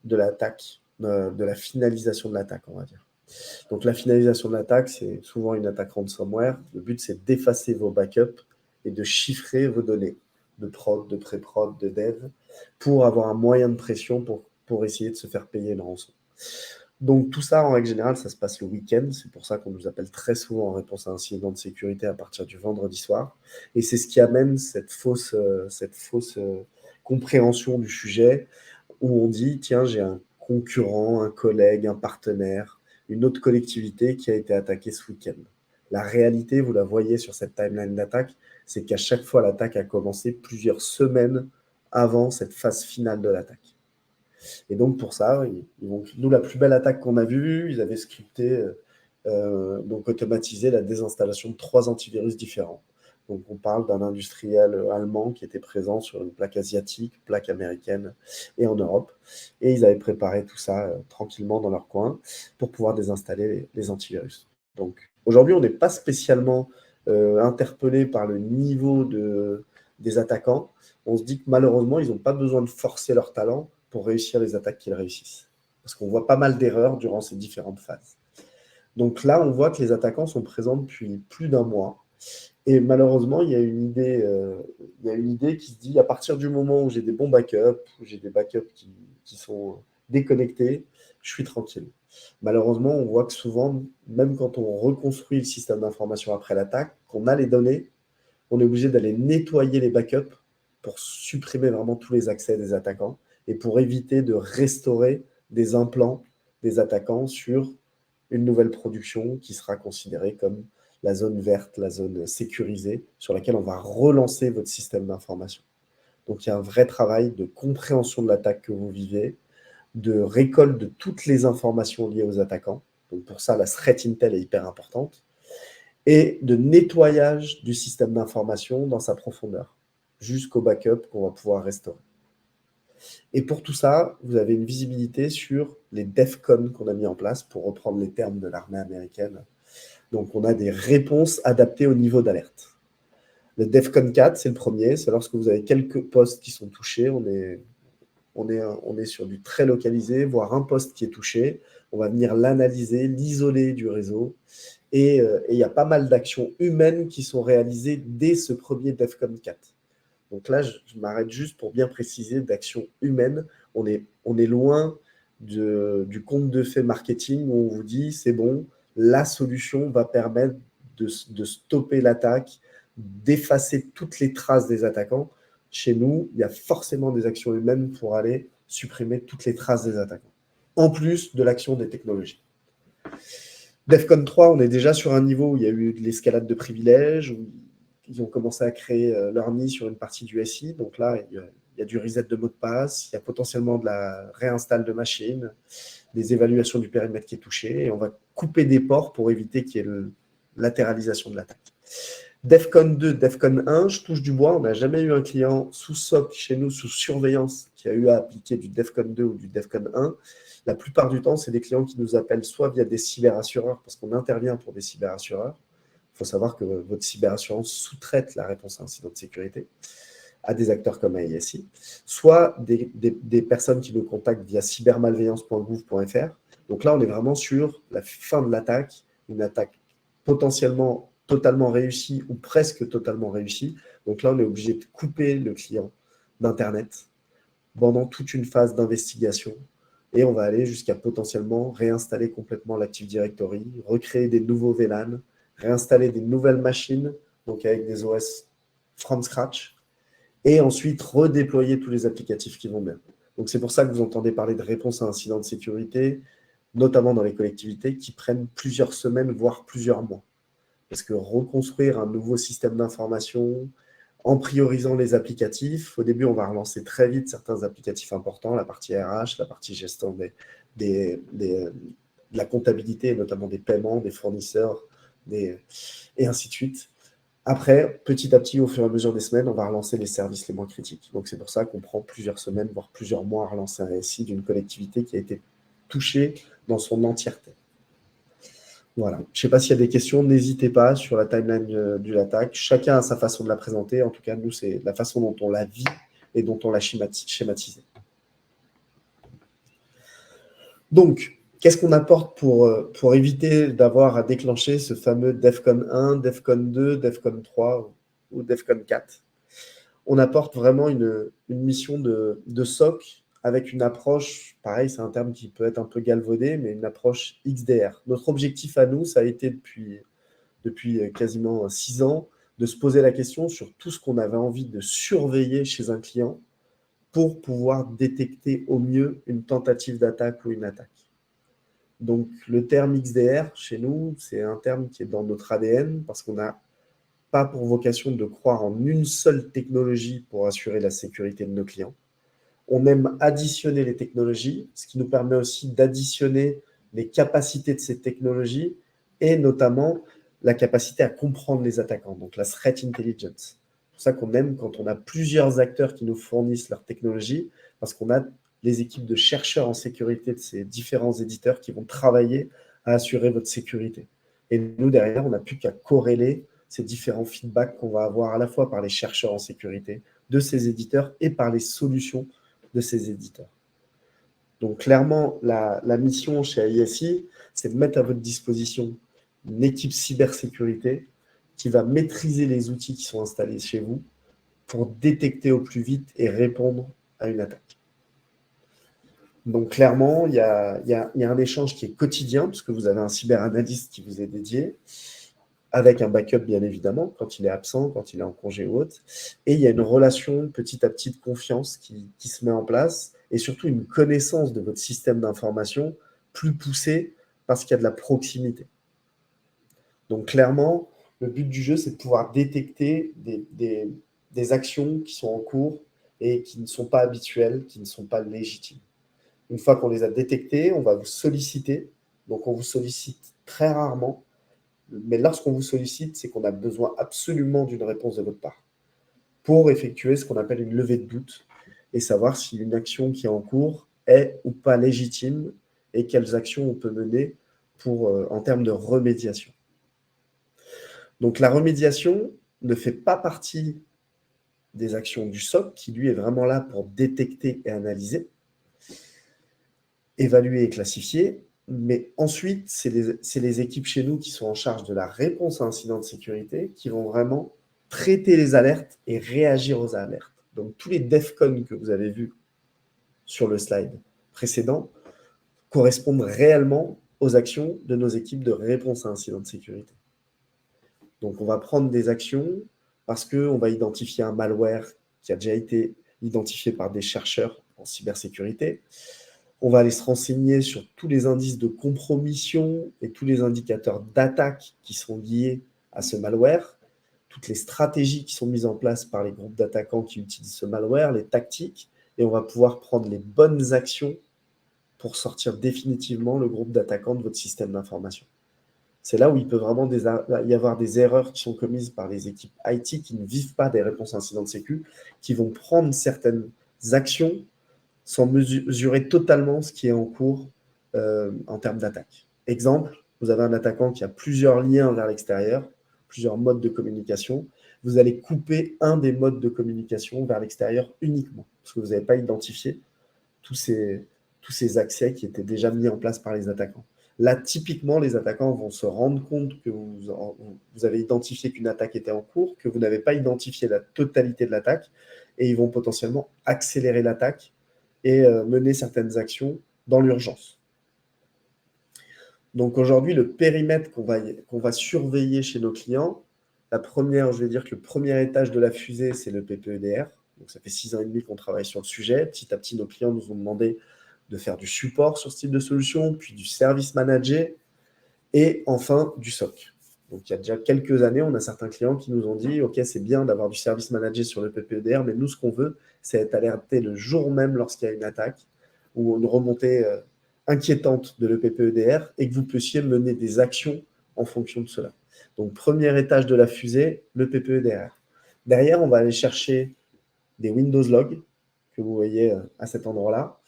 de l'attaque, de la finalisation de l'attaque, on va dire. Donc la finalisation de l'attaque, c'est souvent une attaque ransomware. Le but, c'est d'effacer vos backups et de chiffrer vos données de prod, de pré-prod, de dev, pour avoir un moyen de pression pour essayer de se faire payer une rançon. Donc tout ça, en règle générale, ça se passe le week-end. C'est pour ça qu'on nous appelle très souvent en réponse à un incident de sécurité à partir du vendredi soir. Et c'est ce qui amène cette fausse compréhension du sujet où on dit, tiens, j'ai un concurrent, un collègue, un partenaire, une autre collectivité qui a été attaquée ce week-end. La réalité, vous la voyez sur cette timeline d'attaque, c'est qu'à chaque fois, l'attaque a commencé plusieurs semaines avant cette phase finale de l'attaque. Et donc, pour ça, nous, la plus belle attaque qu'on a vue, ils avaient scripté, donc automatisé la désinstallation de 3 antivirus différents. Donc, on parle d'un industriel allemand qui était présent sur une plaque asiatique, plaque américaine et en Europe. Et ils avaient préparé tout ça tranquillement dans leur coin pour pouvoir désinstaller les antivirus. Donc, aujourd'hui, on n'est pas spécialement interpellé par le niveau des attaquants. On se dit que malheureusement, ils n'ont pas besoin de forcer leur talent pour réussir les attaques qu'ils réussissent. Parce qu'on voit pas mal d'erreurs durant ces différentes phases. Donc là, on voit que les attaquants sont présents depuis plus d'un mois. Et malheureusement, il y a une idée qui se dit, à partir du moment où j'ai des bons backups, où j'ai des backups qui sont déconnectés, je suis tranquille. Malheureusement, on voit que souvent, même quand on reconstruit le système d'information après l'attaque, qu'on a les données, on est obligé d'aller nettoyer les backups pour supprimer vraiment tous les accès des attaquants et pour éviter de restaurer des implants des attaquants sur une nouvelle production qui sera considérée comme la zone verte, la zone sécurisée, sur laquelle on va relancer votre système d'information. Donc, il y a un vrai travail de compréhension de l'attaque que vous vivez, de récolte de toutes les informations liées aux attaquants. Donc, pour ça, la threat intel est hyper importante. Et de nettoyage du système d'information dans sa profondeur, jusqu'au backup qu'on va pouvoir restaurer. Et pour tout ça, vous avez une visibilité sur les DEFCON qu'on a mis en place, pour reprendre les termes de l'armée américaine. Donc, on a des réponses adaptées au niveau d'alerte. Le DEFCON 4, c'est le premier. C'est lorsque vous avez quelques postes qui sont touchés. On est sur du très localisé, voire un poste qui est touché. On va venir l'analyser, l'isoler du réseau. Et il y a pas mal d'actions humaines qui sont réalisées dès ce premier DEFCON 4. Donc là, je m'arrête juste pour bien préciser d'actions humaines. On est loin du conte de fait marketing où on vous dit, c'est bon, la solution va permettre de stopper l'attaque, d'effacer toutes les traces des attaquants. Chez nous, il y a forcément des actions humaines pour aller supprimer toutes les traces des attaquants, en plus de l'action des technologies. DEFCON 3, on est déjà sur un niveau où il y a eu de l'escalade de privilèges, où ils ont commencé à créer leur nid sur une partie du SI. Donc là, il y a du reset de mot de passe, il y a potentiellement de la réinstalle de machines, des évaluations du périmètre qui est touché, et on va couper des ports pour éviter qu'il y ait latéralisation de l'attaque. DEFCON 2, DEFCON 1, je touche du bois, on n'a jamais eu un client sous SOC chez nous, sous surveillance, qui a eu à appliquer du DEFCON 2 ou du DEFCON 1. La plupart du temps, c'est des clients qui nous appellent soit via des cyberassureurs, parce qu'on intervient pour des cyberassureurs. Il faut savoir que votre cyberassurance sous-traite la réponse à un incident de sécurité à des acteurs comme AISI, soit des personnes qui nous contactent via cybermalveillance.gouv.fr. Donc là, on est vraiment sur la fin de l'attaque, une attaque potentiellement totalement réussie ou presque totalement réussie. Donc là, on est obligé de couper le client d'Internet pendant toute une phase d'investigation, Et on va aller jusqu'à potentiellement réinstaller complètement l'Active Directory, recréer des nouveaux VLAN, réinstaller des nouvelles machines, donc avec des OS from scratch, et ensuite redéployer tous les applicatifs qui vont bien. Donc c'est pour ça que vous entendez parler de réponse à incidents de sécurité, notamment dans les collectivités, qui prennent plusieurs semaines, voire plusieurs mois. Parce que reconstruire un nouveau système d'information en priorisant les applicatifs, au début, on va relancer très vite certains applicatifs importants, la partie RH, la partie gestion de la comptabilité, notamment des paiements, des fournisseurs, et ainsi de suite. Après, petit à petit, au fur et à mesure des semaines, on va relancer les services les moins critiques. Donc, c'est pour ça qu'on prend plusieurs semaines, voire plusieurs mois à relancer un SI d'une collectivité qui a été touchée dans son entièreté. Voilà. Je ne sais pas s'il y a des questions, n'hésitez pas sur la timeline de l'attaque. Chacun a sa façon de la présenter. En tout cas, nous, c'est la façon dont on la vit et dont on l'a schématisée. Donc, qu'est-ce qu'on apporte pour éviter d'avoir à déclencher ce fameux DEFCON 1, DEFCON 2, DEFCON 3 ou DEFCON 4? On apporte vraiment une mission de SOC avec une approche, pareil, c'est un terme qui peut être un peu galvaudé, mais une approche XDR. Notre objectif à nous, ça a été depuis quasiment 6 ans, de se poser la question sur tout ce qu'on avait envie de surveiller chez un client pour pouvoir détecter au mieux une tentative d'attaque ou une attaque. Donc, le terme XDR, chez nous, c'est un terme qui est dans notre ADN parce qu'on n'a pas pour vocation de croire en une seule technologie pour assurer la sécurité de nos clients. On aime additionner les technologies, ce qui nous permet aussi d'additionner les capacités de ces technologies et notamment la capacité à comprendre les attaquants, donc la threat intelligence. C'est pour ça qu'on aime quand on a plusieurs acteurs qui nous fournissent leur technologie, parce qu'on a les équipes de chercheurs en sécurité de ces différents éditeurs qui vont travailler à assurer votre sécurité. Et nous, derrière, on n'a plus qu'à corréler ces différents feedbacks qu'on va avoir à la fois par les chercheurs en sécurité de ces éditeurs et par les solutions de ces éditeurs. Donc, clairement, la mission chez AISI, c'est de mettre à votre disposition une équipe cybersécurité qui va maîtriser les outils qui sont installés chez vous pour détecter au plus vite et répondre à une attaque. Donc, clairement, il y a un échange qui est quotidien, parce que vous avez un cyberanalyste qui vous est dédié, avec un backup, bien évidemment, quand il est absent, quand il est en congé ou autre. Et il y a une relation petit à petit de confiance qui se met en place, et surtout une connaissance de votre système d'information plus poussée parce qu'il y a de la proximité. Donc, clairement, le but du jeu, c'est de pouvoir détecter des actions qui sont en cours et qui ne sont pas habituelles, qui ne sont pas légitimes. Une fois qu'on les a détectées, on va vous solliciter. Donc, on vous sollicite très rarement. Mais lorsqu'on vous sollicite, c'est qu'on a besoin absolument d'une réponse de votre part pour effectuer ce qu'on appelle une levée de doute et savoir si une action qui est en cours est ou pas légitime et quelles actions on peut mener en termes de remédiation. Donc, la remédiation ne fait pas partie des actions du SOC qui, lui, est vraiment là pour détecter et analyser, évaluer et classifier. Mais ensuite, c'est les équipes chez nous qui sont en charge de la réponse à incident de sécurité qui vont vraiment traiter les alertes et réagir aux alertes. Donc, tous les DEFCON que vous avez vus sur le slide précédent correspondent réellement aux actions de nos équipes de réponse à incident de sécurité. Donc, on va prendre des actions parce qu'on va identifier un malware qui a déjà été identifié par des chercheurs en cybersécurité. On va aller se renseigner sur tous les indices de compromission et tous les indicateurs d'attaque qui sont liés à ce malware, toutes les stratégies qui sont mises en place par les groupes d'attaquants qui utilisent ce malware, les tactiques, et on va pouvoir prendre les bonnes actions pour sortir définitivement le groupe d'attaquants de votre système d'information. C'est là où il peut vraiment y avoir des erreurs qui sont commises par les équipes IT qui ne vivent pas des réponses incidents de sécu, qui vont prendre certaines actions sans mesurer totalement ce qui est en cours en termes d'attaque. Exemple, vous avez un attaquant qui a plusieurs liens vers l'extérieur, plusieurs modes de communication. Vous allez couper un des modes de communication vers l'extérieur uniquement, parce que vous n'avez pas identifié tous ces accès qui étaient déjà mis en place par les attaquants. Là, typiquement, les attaquants vont se rendre compte que vous avez identifié qu'une attaque était en cours, que vous n'avez pas identifié la totalité de l'attaque, et ils vont potentiellement accélérer l'attaque et mener certaines actions dans l'urgence. Donc aujourd'hui, le périmètre qu'on va surveiller chez nos clients, je vais dire que le premier étage de la fusée, c'est le PPEDR. Donc ça fait 6 ans et demi qu'on travaille sur le sujet. Petit à petit, nos clients nous ont demandé de faire du support sur ce type de solution, puis du service manager, et enfin du SOC. Donc il y a déjà quelques années, on a certains clients qui nous ont dit « Ok, c'est bien d'avoir du service manager sur le PPEDR, mais nous, ce qu'on veut, c'est être alerté le jour même lorsqu'il y a une attaque ou une remontée inquiétante de l'EPPEDR et que vous puissiez mener des actions en fonction de cela. » Donc, premier étage de la fusée, le PPEDR. Derrière, on va aller chercher des Windows Logs que vous voyez à cet endroit-là,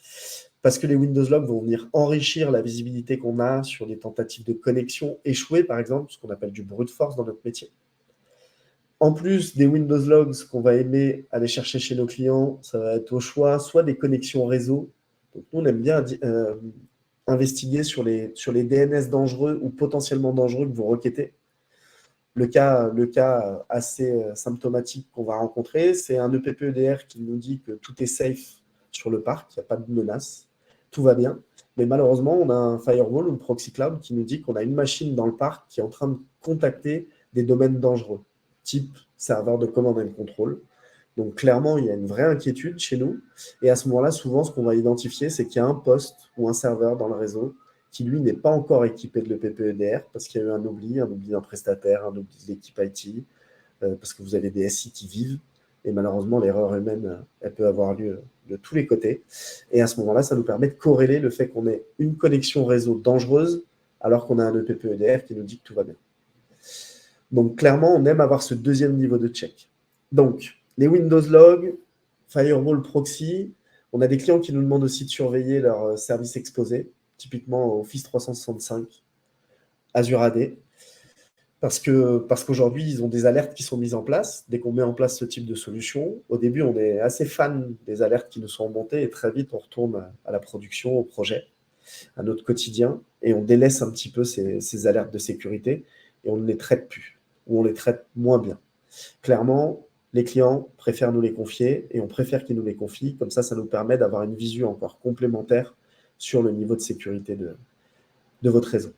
parce que les Windows Logs vont venir enrichir la visibilité qu'on a sur des tentatives de connexion échouées, par exemple, ce qu'on appelle du brute force dans notre métier. En plus des Windows Logs qu'on va aimer aller chercher chez nos clients, ça va être au choix soit des connexions réseau. Donc nous, on aime bien investiguer sur les DNS dangereux ou potentiellement dangereux que vous requêtez. Le cas assez symptomatique qu'on va rencontrer, c'est un EPPEDR qui nous dit que tout est safe sur le parc, il n'y a pas de menace, tout va bien. Mais malheureusement, on a un firewall ou un proxy cloud qui nous dit qu'on a une machine dans le parc qui est en train de contacter des domaines dangereux, type serveur de command and control. Donc clairement, il y a une vraie inquiétude chez nous. Et à ce moment-là, souvent, ce qu'on va identifier, c'est qu'il y a un poste ou un serveur dans le réseau qui, lui, n'est pas encore équipé de l'EPPEDR parce qu'il y a eu un oubli d'un prestataire, un oubli de l'équipe IT, parce que vous avez des SI qui vivent. Et malheureusement, l'erreur humaine, elle peut avoir lieu de tous les côtés. Et à ce moment-là, ça nous permet de corréler le fait qu'on ait une connexion réseau dangereuse alors qu'on a un EPPEDR qui nous dit que tout va bien. Donc clairement, on aime avoir ce deuxième niveau de check. Donc, les Windows Logs, Firewall Proxy, on a des clients qui nous demandent aussi de surveiller leurs services exposés, typiquement Office 365, Azure AD, parce qu'aujourd'hui, ils ont des alertes qui sont mises en place. Dès qu'on met en place ce type de solution, au début, on est assez fan des alertes qui nous sont remontées et très vite, on retourne à la production, au projet, à notre quotidien, et on délaisse un petit peu ces alertes de sécurité et on ne les traite plus, ou on les traite moins bien. Clairement, les clients préfèrent nous les confier et on préfère qu'ils nous les confient. Comme ça nous permet d'avoir une visu encore complémentaire sur le niveau de sécurité de votre réseau.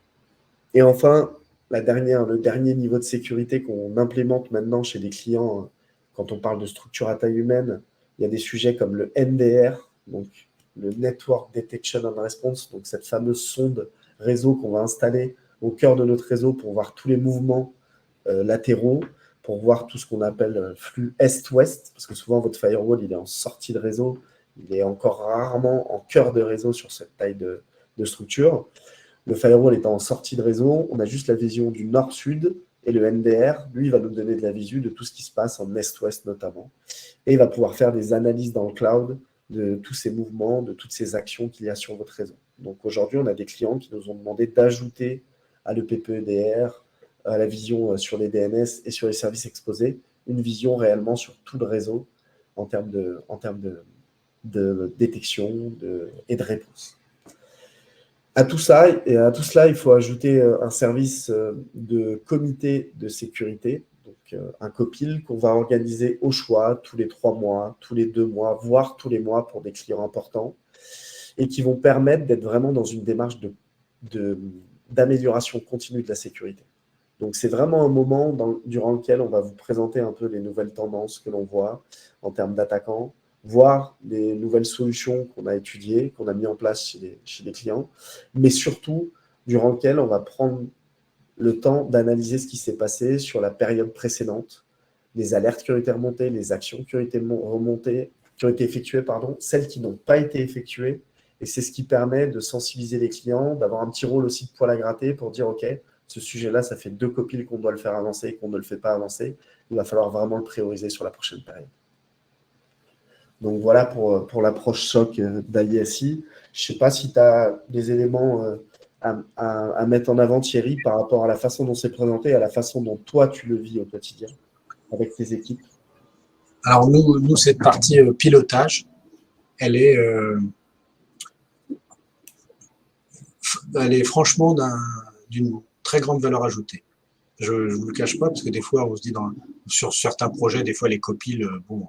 Et enfin, le dernier niveau de sécurité qu'on implémente maintenant chez des clients, quand on parle de structure à taille humaine, il y a des sujets comme le NDR, donc le Network Detection and Response, donc cette fameuse sonde réseau qu'on va installer au cœur de notre réseau pour voir tous les mouvements latéraux, pour voir tout ce qu'on appelle flux est-ouest, parce que souvent votre firewall, il est en sortie de réseau, il est encore rarement en cœur de réseau sur cette taille de structure. Le firewall étant en sortie de réseau, on a juste la vision du nord-sud, et le NDR, lui, va nous donner de la visu de tout ce qui se passe en est-ouest notamment, et il va pouvoir faire des analyses dans le cloud de tous ces mouvements, de toutes ces actions qu'il y a sur votre réseau. Donc aujourd'hui, on a des clients qui nous ont demandé d'ajouter à l'EPPEDR, à la vision sur les DNS et sur les services exposés, une vision réellement sur tout le réseau en termes de détection et de réponse. À tout cela, il faut ajouter un service de comité de sécurité, donc un COPIL qu'on va organiser au choix tous les 3 mois, tous les 2 mois, voire tous les mois pour des clients importants, et qui vont permettre d'être vraiment dans une démarche d'amélioration continue de la sécurité. Donc, c'est vraiment un moment durant lequel on va vous présenter un peu les nouvelles tendances que l'on voit en termes d'attaquants, voir les nouvelles solutions qu'on a étudiées, qu'on a mis en place chez les clients, mais surtout, durant lequel on va prendre le temps d'analyser ce qui s'est passé sur la période précédente, les alertes qui ont été remontées, les actions qui ont été effectuées, celles qui n'ont pas été effectuées, et c'est ce qui permet de sensibiliser les clients, d'avoir un petit rôle aussi de poil à gratter pour dire « Ok, ce sujet-là, ça fait 2 copiles qu'on doit le faire avancer et qu'on ne le fait pas avancer. Il va falloir vraiment le prioriser sur la prochaine période. » Donc voilà pour l'approche SOC d'ISI. Je ne sais pas si tu as des éléments à mettre en avant, Thierry, par rapport à la façon dont c'est présenté et à la façon dont toi, tu le vis au quotidien avec tes équipes. Alors nous cette partie pilotage, elle est franchement d'une très grande valeur ajoutée. Je ne vous le cache pas, parce que des fois, on se dit sur certains projets, des fois les copiles, bon,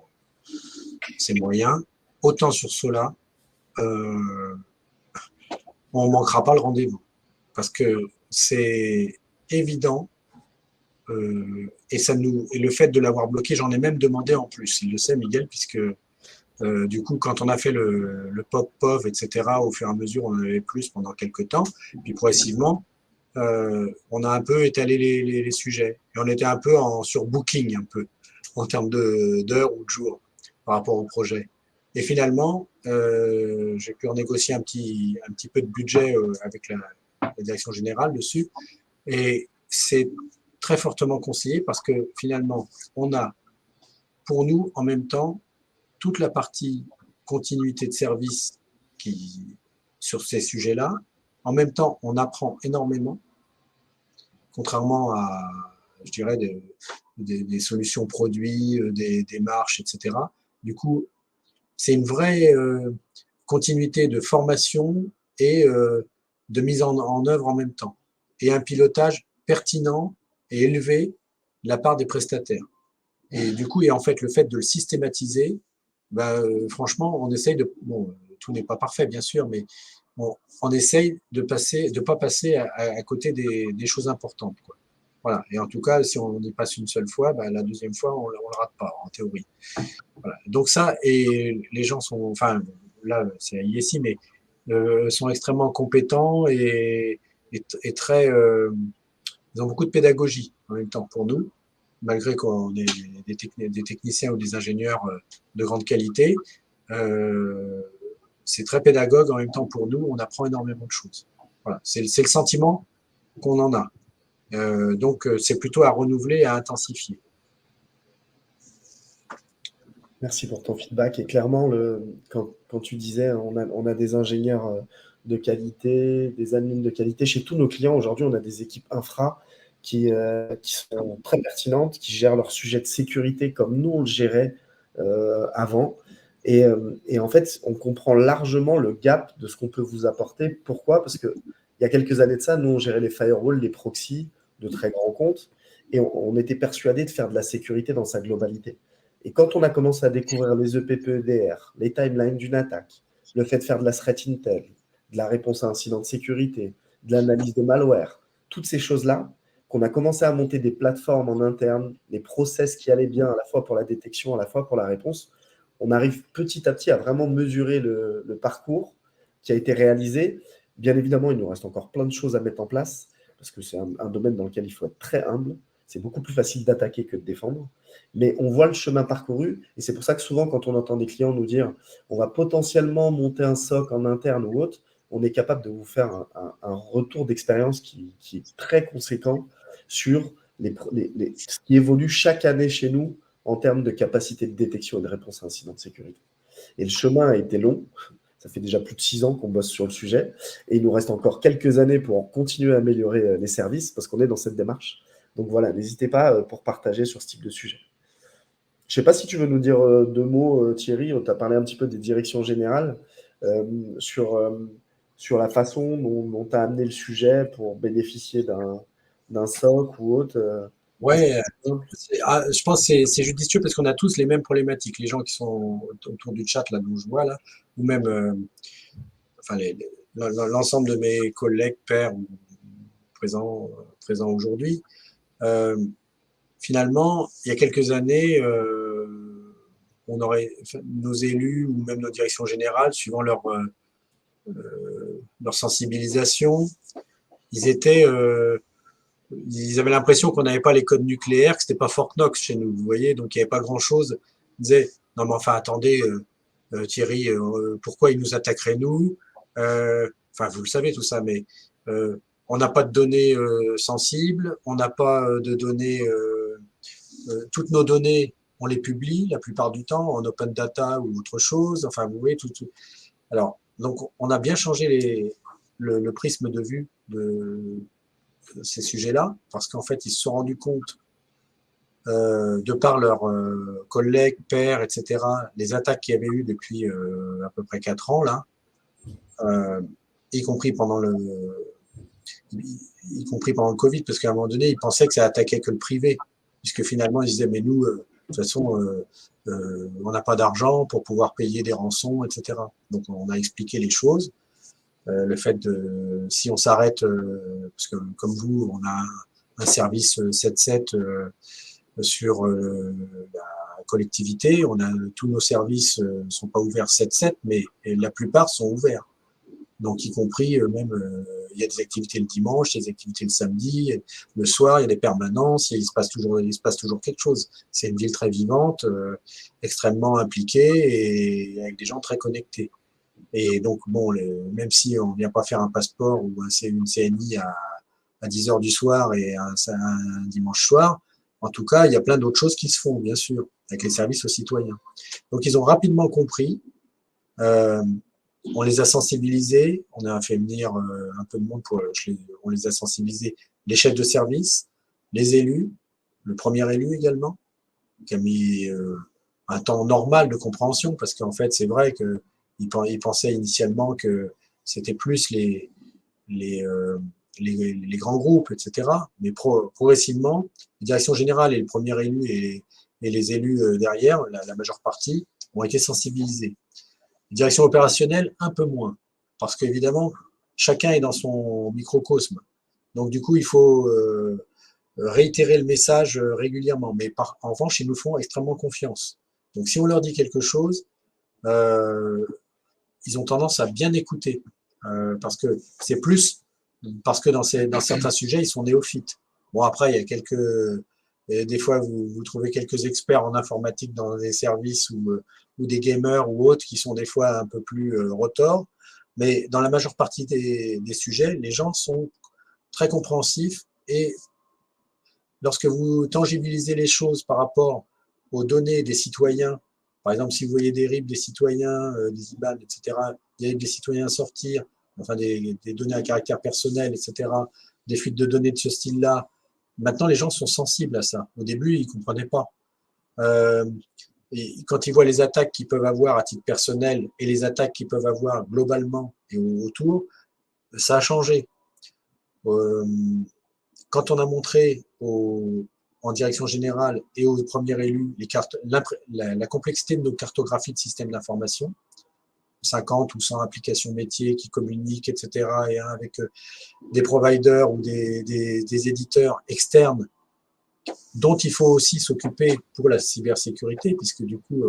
c'est moyen. Autant sur cela, on ne manquera pas le rendez-vous. Parce que c'est évident, et le fait de l'avoir bloqué, j'en ai même demandé en plus. Il le sait, Miguel, puisque du coup, quand on a fait le POV, etc., au fur et à mesure, on en avait plus pendant quelques temps. Puis progressivement, on a un peu étalé les sujets. Et on était un peu en surbooking, un peu, en termes d'heures ou de jours par rapport au projet. Et finalement, j'ai pu en négocier un petit peu de budget avec la direction générale dessus. Et c'est très fortement conseillé parce que finalement, on a pour nous en même temps toute la partie continuité de service sur ces sujets-là. En même temps, on apprend énormément, contrairement à, je dirais, des solutions produits, des démarches, etc. Du coup, c'est une vraie continuité de formation et de mise en œuvre en même temps. Et un pilotage pertinent et élevé de la part des prestataires. Et du coup, et en fait, le fait de le systématiser, franchement, on essaye de. Bon, tout n'est pas parfait, bien sûr, mais on essaye de pas passer à côté des choses importantes, quoi. Voilà. Et en tout cas, si on y passe une seule fois, la deuxième fois, on le rate pas, en théorie. Voilà. Donc ça, et les gens sont, enfin, là, c'est ici, mais sont extrêmement compétents et très, ils ont beaucoup de pédagogie en même temps pour nous, malgré qu'on ait des techniciens ou des ingénieurs de grande qualité. Euh, c'est très pédagogue en même temps pour nous, on apprend énormément de choses. Voilà. C'est le sentiment qu'on en a. Donc, c'est plutôt à renouveler et à intensifier. Merci pour ton feedback. Et clairement, quand tu disais, on a des ingénieurs de qualité, des admins de qualité. Chez tous nos clients, aujourd'hui, on a des équipes infra qui sont très pertinentes, qui gèrent leur sujet de sécurité comme nous, on le gérait avant. Et en fait, on comprend largement le gap de ce qu'on peut vous apporter. Pourquoi? Parce qu'il y a quelques années de ça, nous, on gérait les firewalls, les proxys de très grands comptes, et on était persuadé de faire de la sécurité dans sa globalité. Et quand on a commencé à découvrir les EPP-EDR, les timelines d'une attaque, le fait de faire de la threat intel, de la réponse à incident de sécurité, de l'analyse de malware, toutes ces choses-là, qu'on a commencé à monter des plateformes en interne, des process qui allaient bien à la fois pour la détection, à la fois pour la réponse, on arrive petit à petit à vraiment mesurer le parcours qui a été réalisé. Bien évidemment, il nous reste encore plein de choses à mettre en place, parce que c'est un domaine dans lequel il faut être très humble. C'est beaucoup plus facile d'attaquer que de défendre. Mais on voit le chemin parcouru, et c'est pour ça que souvent, quand on entend des clients nous dire on va potentiellement monter un SOC en interne ou autre, on est capable de vous faire un retour d'expérience qui est très conséquent sur ce qui évolue chaque année chez nous en termes de capacité de détection et de réponse à incident de sécurité. Et le chemin a été long. Ça fait déjà plus de 6 ans qu'on bosse sur le sujet. Et il nous reste encore quelques années pour continuer à améliorer les services parce qu'on est dans cette démarche. Donc voilà, n'hésitez pas pour partager sur ce type de sujet. Je ne sais pas si tu veux nous dire deux mots, Thierry. On t'a parlé un petit peu des directions générales euh, sur, euh, sur la façon dont tu as amené le sujet pour bénéficier d'un SOC ou autre. Ouais, je pense que c'est judicieux parce qu'on a tous les mêmes problématiques. Les gens qui sont autour du chat, là, dont je vois, là, ou même enfin, l'ensemble de mes collègues, pairs ou présents aujourd'hui. Euh, Finalement, il y a quelques années, on aurait, enfin, nos élus ou même nos directions générales, suivant leur sensibilisation, ils étaient, ils avaient l'impression qu'on n'avait pas les codes nucléaires, que c'était pas Fort Knox chez nous, vous voyez, donc il n'y avait pas grand-chose. Ils disaient, non mais enfin attendez, Thierry, pourquoi ils nous attaqueraient nous? Enfin, vous le savez tout ça, mais on n'a pas de données sensibles, on n'a pas de données, toutes nos données, on les publie la plupart du temps en open data ou autre chose. Enfin, vous voyez tout. Alors, donc, on a bien changé le prisme de vue de ces sujets-là, parce qu'en fait, ils se sont rendus compte, de par leurs collègues, pairs, etc., les attaques qu'il y avait eu depuis à peu près 4 ans, là, euh, y compris pendant le, y compris pendant le Covid, parce qu'à un moment donné, ils pensaient que ça attaquait que le privé, puisque finalement, ils disaient, mais nous, de toute façon, on n'a pas d'argent pour pouvoir payer des rançons, etc. Donc, on a expliqué les choses. Le fait de, si on s'arrête, parce que comme vous, on a un service 7/7 sur la collectivité, on a tous nos services sont pas ouverts 7/7, mais la plupart sont ouverts. Donc, y compris même, il y a des activités le dimanche, il y a des activités le samedi, le soir, il y a des permanences, il se passe toujours quelque chose. C'est une ville très vivante, extrêmement impliquée et avec des gens très connectés. Et donc, bon, même si on vient pas faire un passeport ou une CNI à 10 heures du soir et un dimanche soir, en tout cas, il y a plein d'autres choses qui se font, bien sûr, avec les services aux citoyens. Donc, ils ont rapidement compris. Euh, on les a sensibilisés, on a fait venir un peu de monde on les a sensibilisés, les chefs de service, les élus, le premier élu également, qui a mis un temps normal de compréhension, parce qu'en fait, c'est vrai qu'il pensait initialement que c'était plus les, euh, les grands groupes, etc. Mais progressivement, la direction générale et le premier élu et les élus derrière, la majeure partie, ont été sensibilisés. Direction opérationnelle, un peu moins. Parce qu'évidemment, chacun est dans son microcosme. Donc, du coup, il faut réitérer le message régulièrement. Mais en revanche, ils nous font extrêmement confiance. Donc, si on leur dit quelque chose, euh, ils ont tendance à bien écouter. Parce que c'est plus, parce que dans certains sujets, ils sont néophytes. Bon, après, il y a des fois, vous trouvez quelques experts en informatique dans des services ou des gamers ou autres qui sont des fois un peu plus retors. Mais dans la majeure partie des sujets, les gens sont très compréhensifs et lorsque vous tangibilisez les choses par rapport aux données des citoyens, par exemple, si vous voyez des RIB des citoyens, des IBAN, etc., des citoyens à sortir, enfin des données à caractère personnel, etc., des fuites de données de ce style-là, maintenant les gens sont sensibles à ça. Au début, ils ne comprenaient pas. Euh, et quand ils voient les attaques qu'ils peuvent avoir à titre personnel et les attaques qu'ils peuvent avoir globalement et autour, ça a changé. Euh, Quand on a montré en direction générale et aux premiers élus la complexité de nos cartographies de systèmes d'information, 50 ou 100 applications métiers qui communiquent, etc., et avec des providers ou des éditeurs externes dont il faut aussi s'occuper pour la cybersécurité, puisque du coup,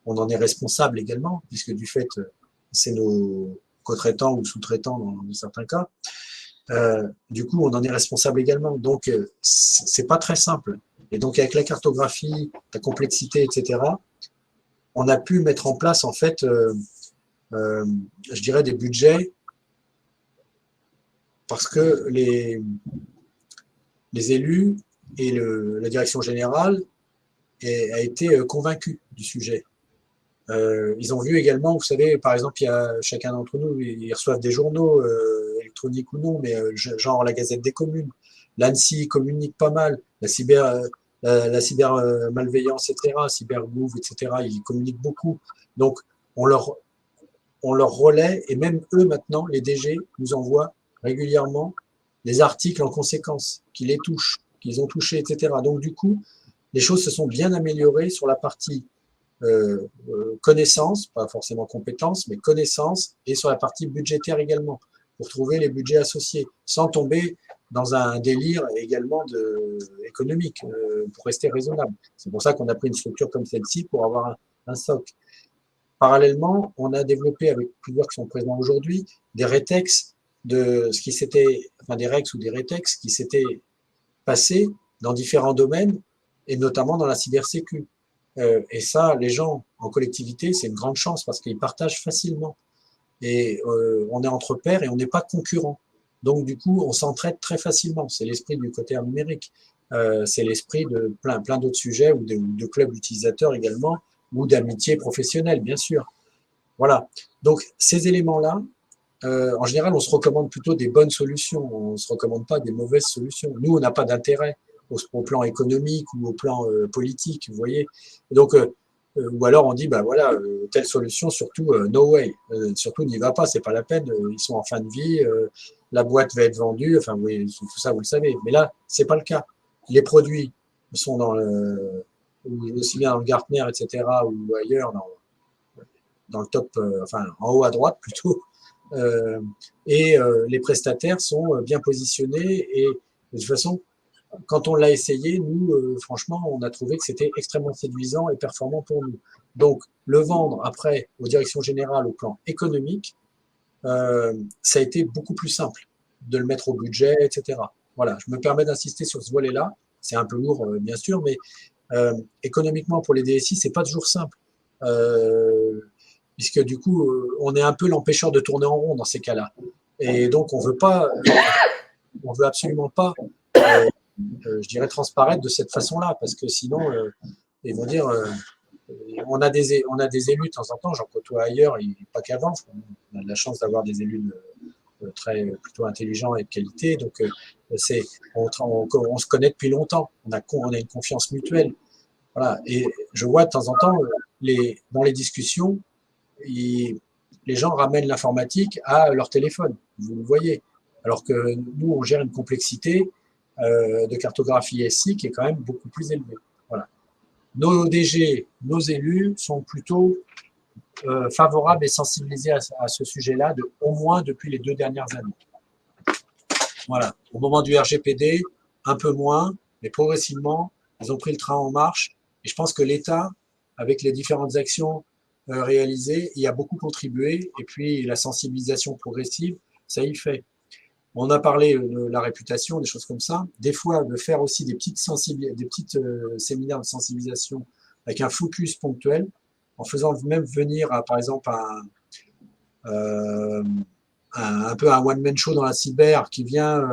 on en est responsable également, puisque du fait, c'est nos co-traitants ou sous-traitants dans certains cas. Du coup, on en est responsable également. Donc, c'est pas très simple. Et donc, avec la cartographie, la complexité, etc., on a pu mettre en place, en fait, je dirais, des budgets parce que les élus et la direction générale a été convaincus du sujet. Ils ont vu également, vous savez, par exemple, il y a chacun d'entre nous, ils reçoivent des journaux électroniques ou non, mais genre la Gazette des communes. L'ANSSI communique pas mal, la cyber malveillance, etc., cybergouv, etc., ils communiquent beaucoup. Donc, on leur, on leur relaie, et même eux maintenant, les DG, nous envoient régulièrement les articles en conséquence, qui les touchent, qu'ils ont touchés, etc. Donc, du coup, les choses se sont bien améliorées sur la partie connaissances, pas forcément compétences, mais connaissances, et sur la partie budgétaire également, pour trouver les budgets associés, sans tomber dans un délire également économique, pour rester raisonnable. C'est pour ça qu'on a pris une structure comme celle-ci pour avoir un socle. Parallèlement, on a développé avec plusieurs qui sont présents aujourd'hui des rétex de ce qui s'était, enfin des rex ou des rétex qui s'étaient passés dans différents domaines et notamment dans la cybersécu. Et ça, les gens en collectivité, c'est une grande chance parce qu'ils partagent facilement. Et on est entre pairs et on n'est pas concurrents. Donc du coup, on s'entraide très facilement. C'est l'esprit du côté numérique. C'est l'esprit de plein d'autres sujets ou de clubs utilisateurs également ou d'amitié professionnelle, bien sûr. Voilà. Donc ces éléments-là, en général, on se recommande plutôt des bonnes solutions. On ne se recommande pas des mauvaises solutions. Nous, on n'a pas d'intérêt au plan économique ou au plan politique, vous voyez. Donc, ou alors on dit, bah voilà, telle solution, surtout no way, surtout n'y va pas, c'est pas la peine. Ils sont en fin de vie, la boîte va être vendue. Enfin, oui, tout ça, vous le savez. Mais là, c'est pas le cas. Les produits sont aussi bien dans le Gartner, etc., ou ailleurs, dans le top, enfin en haut à droite plutôt. Les prestataires sont bien positionnés et de toute façon, quand on l'a essayé, nous, franchement, on a trouvé que c'était extrêmement séduisant et performant pour nous. Donc, le vendre après aux directions générales au plan économique, ça a été beaucoup plus simple de le mettre au budget, etc. Voilà, je me permets d'insister sur ce volet-là. C'est un peu lourd, bien sûr, mais économiquement, pour les DSI, c'est pas toujours simple. Puisque du coup, on est un peu l'empêcheur de tourner en rond dans ces cas-là. Et donc, on veut absolument pas, je dirais, transparaître de cette façon-là, parce que sinon, ils vont dire, on a des élus de temps en temps, j'en côtoie ailleurs, et pas qu'avant. On a de la chance d'avoir des élus plutôt intelligents et de qualité. Donc, on se connaît depuis longtemps. On a une confiance mutuelle. Voilà. Et je vois de temps en temps, dans les discussions, les gens ramènent l'informatique à leur téléphone. Vous le voyez. Alors que nous, on gère une complexité de cartographie SI qui est quand même beaucoup plus élevée. Voilà. Nos DG, nos élus sont plutôt favorables et sensibilisés à ce sujet-là, au moins depuis les 2 dernières années. Voilà. Au moment du RGPD, un peu moins, mais progressivement, ils ont pris le train en marche. Et je pense que l'État, avec les différentes actions réalisées, y a beaucoup contribué. Et puis, la sensibilisation progressive, ça y fait. On a parlé de la réputation, des choses comme ça. Des fois, de faire aussi des petites séminaires de sensibilisation avec un focus ponctuel, en faisant même venir, par exemple, un peu un one-man show dans la cyber qui vient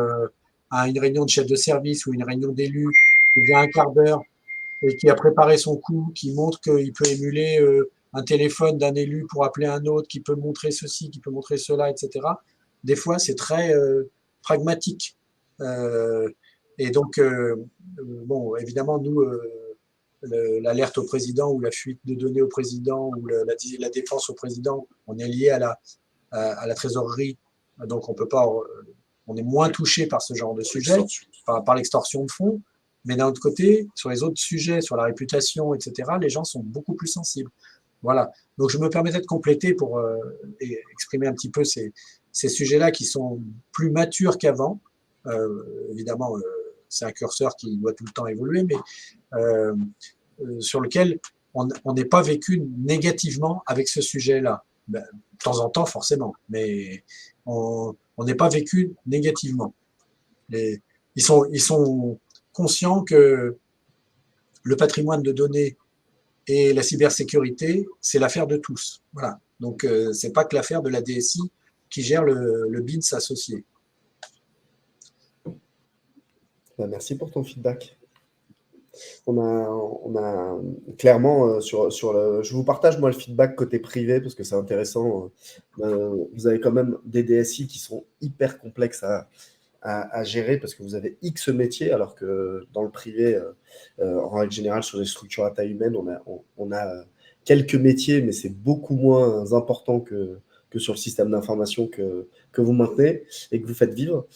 à une réunion de chef de service ou une réunion d'élus, qui vient un quart d'heure et qui a préparé son coup, qui montre qu'il peut émuler un téléphone d'un élu pour appeler un autre, qui peut montrer ceci, qui peut montrer cela, etc. Des fois, c'est très pragmatique. Et donc, bon, évidemment, nous, l'alerte au président ou la fuite de données au président ou la défense au président, on est lié à la trésorerie, donc on peut pas, on est moins touché par ce genre de sujet, par l'extorsion de fonds, mais d'un autre côté, sur les autres sujets, sur la réputation, etc., les gens sont beaucoup plus sensibles. Voilà. Donc je me permettais de compléter pour exprimer un petit peu ces sujets-là qui sont plus matures qu'avant. Évidemment, c'est un curseur qui doit tout le temps évoluer, mais sur lequel on n'est pas vécu négativement avec ce sujet-là. Ben, de temps en temps, forcément, mais on n'est pas vécu négativement. Ils sont conscients que le patrimoine de données et la cybersécurité, c'est l'affaire de tous. Voilà. Donc, c'est pas que l'affaire de la DSI qui gère le BINS associé. Merci pour ton feedback. On a clairement je vous partage moi le feedback côté privé parce que c'est intéressant. Vous avez quand même des DSI qui sont hyper complexes à gérer parce que vous avez X métiers alors que dans le privé, en règle générale, sur les structures à taille humaine, on a quelques métiers, mais c'est beaucoup moins important que sur le système d'information que vous maintenez et que vous faites vivre.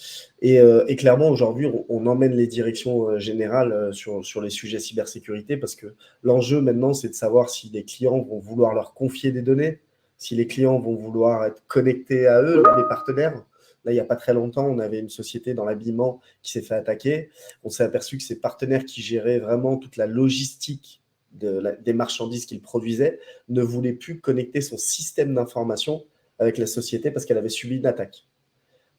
Et clairement, aujourd'hui, on emmène les directions générales sur les sujets cybersécurité parce que l'enjeu maintenant, c'est de savoir si les clients vont vouloir leur confier des données, si les clients vont vouloir être connectés à eux, les partenaires. Là, il n'y a pas très longtemps, on avait une société dans l'habillement qui s'est fait attaquer. On s'est aperçu que ces partenaires qui géraient vraiment toute la logistique des marchandises qu'ils produisaient ne voulaient plus connecter son système d'information avec la société parce qu'elle avait subi une attaque.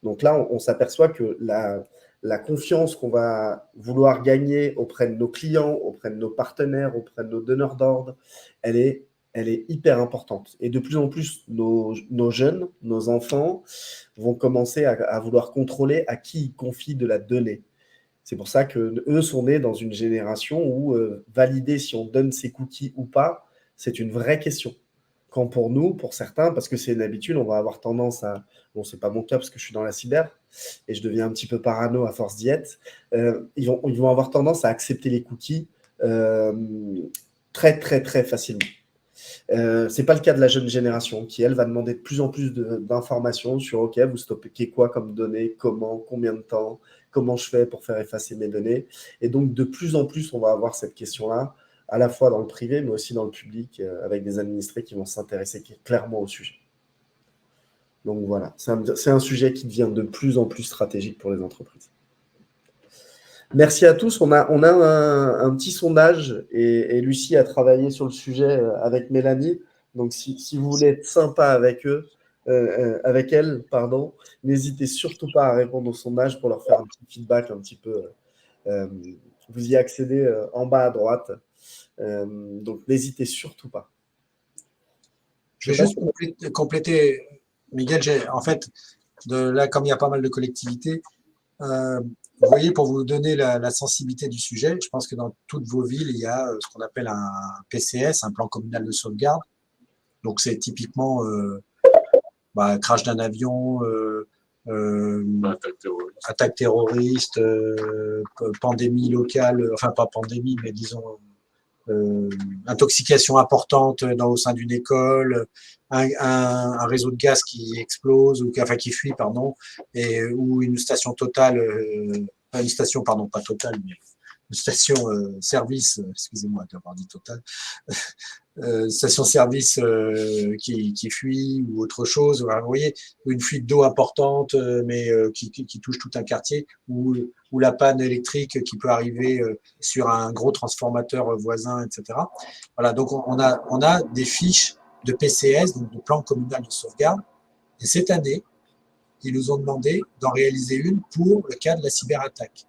Donc là, on s'aperçoit que la confiance qu'on va vouloir gagner auprès de nos clients, auprès de nos partenaires, auprès de nos donneurs d'ordre, elle est hyper importante. Et de plus en plus, nos jeunes, nos enfants vont commencer à vouloir contrôler à qui ils confient de la donnée. C'est pour ça qu'eux sont nés dans une génération où valider si on donne ses cookies ou pas, c'est une vraie question. Quand pour nous, pour certains, parce que c'est une habitude, on va avoir tendance à... Bon, c'est pas mon cas parce que je suis dans la cyber et je deviens un petit peu parano à force d'y être. Ils vont avoir tendance à accepter les cookies très, très, très facilement. C'est pas le cas de la jeune génération qui, elle, va demander de plus en plus d'informations sur OK, vous stockez quoi comme données, comment, combien de temps, comment je fais pour faire effacer mes données. Et donc, de plus en plus, on va avoir cette question-là, à la fois dans le privé, mais aussi dans le public, avec des administrés qui vont s'intéresser clairement au sujet. Donc voilà, c'est un sujet qui devient de plus en plus stratégique pour les entreprises. Merci à tous. On a un petit sondage et Lucie a travaillé sur le sujet avec Mélanie. Donc, si vous voulez être sympa avec eux, avec elle, pardon, n'hésitez surtout pas à répondre au sondage pour leur faire un petit feedback un petit peu. Vous y accédez en bas à droite. Donc, n'hésitez surtout pas. Je vais juste compléter, Miguel. En fait, là, comme il y a pas mal de collectivités, vous voyez, pour vous donner la sensibilité du sujet, je pense que dans toutes vos villes, il y a ce qu'on appelle un PCS, un plan communal de sauvegarde. Donc, c'est typiquement crash d'un avion, attaque terroriste, pandémie locale, enfin pas pandémie, mais disons intoxication importante au sein d'une école, un réseau de gaz qui explose, ou enfin qui fuit, pardon, ou une station totale, une station, pardon, pas totale, mais une station service, excusez-moi d'avoir dit total, station-service qui fuit ou autre chose. Vous voyez, une fuite d'eau importante, mais qui touche tout un quartier, ou la panne électrique qui peut arriver sur un gros transformateur voisin, etc. Voilà, donc on a des fiches de PCS, donc de plan communal de sauvegarde. Et cette année, ils nous ont demandé d'en réaliser une pour le cas de la cyberattaque.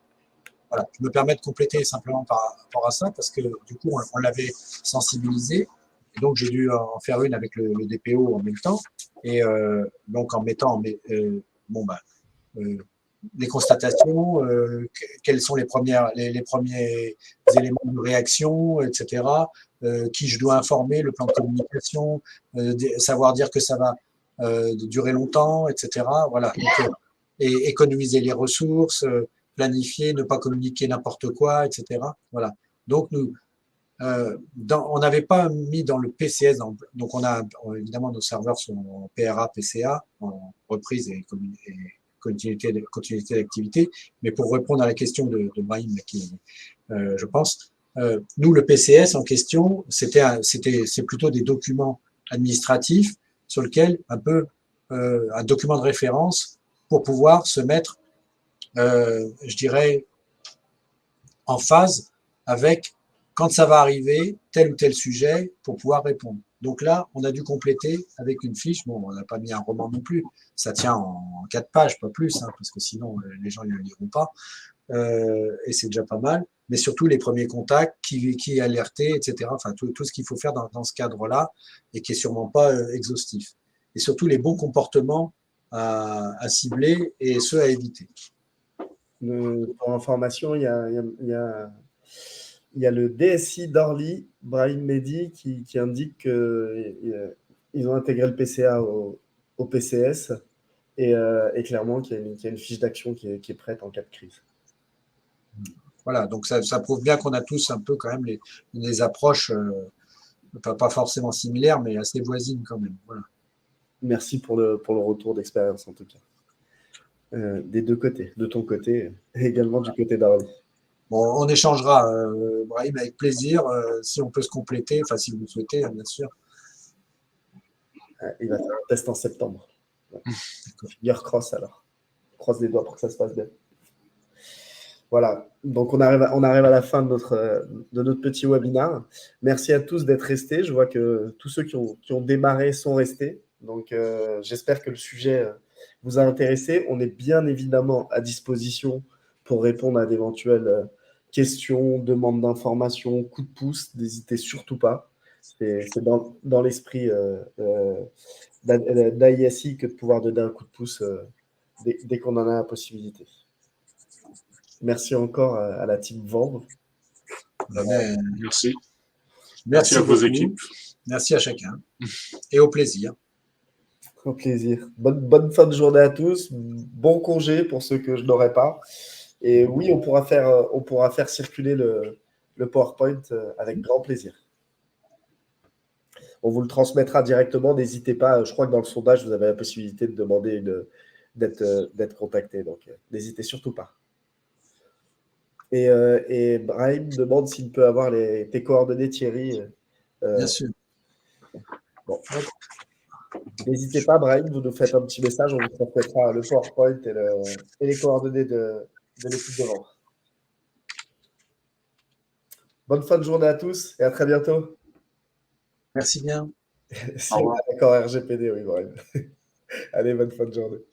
Voilà, je me permets de compléter simplement par rapport à ça, parce que du coup, on l'avait sensibilisé. Et donc, j'ai dû en faire une avec le DPO en même temps. Et donc, en mettant les constatations, quels sont les premiers éléments de réaction, etc. Qui je dois informer, le plan de communication, savoir dire que ça va durer longtemps, etc. Voilà. Donc, et économiser les ressources, planifier, ne pas communiquer n'importe quoi, etc. Voilà. Donc, on n'avait pas mis dans le PCS, donc évidemment nos serveurs sont en PRA, PCA, en reprise et continuité d'activité. Mais pour répondre à la question de Brahim, je pense, nous, le PCS en question, c'est plutôt des documents administratifs sur lesquels un document de référence pour pouvoir se mettre, je dirais, en phase avec quand ça va arriver, tel ou tel sujet, pour pouvoir répondre. Donc là, on a dû compléter avec une fiche. Bon, on n'a pas mis un roman non plus. Ça tient en 4 pages, pas plus, hein, parce que sinon, les gens ne le liront pas. Et c'est déjà pas mal. Mais surtout, les premiers contacts, qui est alerté, etc. Enfin, tout ce qu'il faut faire dans ce cadre-là, et qui est sûrement pas exhaustif. Et surtout, les bons comportements à cibler et ceux à éviter. Pour information, il y a le DSI d'Orly, Brahim Mehdi, qui indique qu'ils ont intégré le PCA au PCS et clairement qu'il y a une fiche d'action qui est prête en cas de crise. Voilà, donc ça prouve bien qu'on a tous un peu quand même les approches, pas forcément similaires, mais assez voisines quand même. Voilà. Merci pour le retour d'expérience en tout cas. Des deux côtés, de ton côté et également du côté d'Orly. Bon, on échangera, Brahim, avec plaisir, si on peut se compléter, enfin si vous le souhaitez, bien sûr. Il va faire un test en septembre. Figure cross alors. On croise les doigts pour que ça se passe bien. Voilà, donc on arrive à la fin de notre petit webinaire. Merci à tous d'être restés. Je vois que tous ceux qui ont démarré sont restés. Donc j'espère que le sujet vous a intéressé. On est bien évidemment à disposition pour répondre à d'éventuelles questions, demandes d'informations, coups de pouce. N'hésitez surtout pas. C'est dans l'esprit d'AISI que de pouvoir donner un coup de pouce dès qu'on en a la possibilité. Merci encore à la team Vendre. Merci. Merci à vos beaucoup. équipes. Merci à chacun. Et au plaisir. Au plaisir. Bonne fin de journée à tous. Bon congé pour ceux que je n'aurai pas. Et oui, on pourra faire circuler le PowerPoint avec grand plaisir. On vous le transmettra directement. N'hésitez pas. Je crois que dans le sondage, vous avez la possibilité de demander d'être contacté. Donc, n'hésitez surtout pas. Et Brahim demande s'il peut avoir tes coordonnées, Thierry. Bien sûr. Bon. N'hésitez pas, Brahim, vous nous faites un petit message, on vous transmettra le PowerPoint et les coordonnées de l'équipe de vente. Bonne fin de journée à tous et à très bientôt. Merci bien. Si on est d'accord RGPD, oui, Brahim. Allez, bonne fin de journée.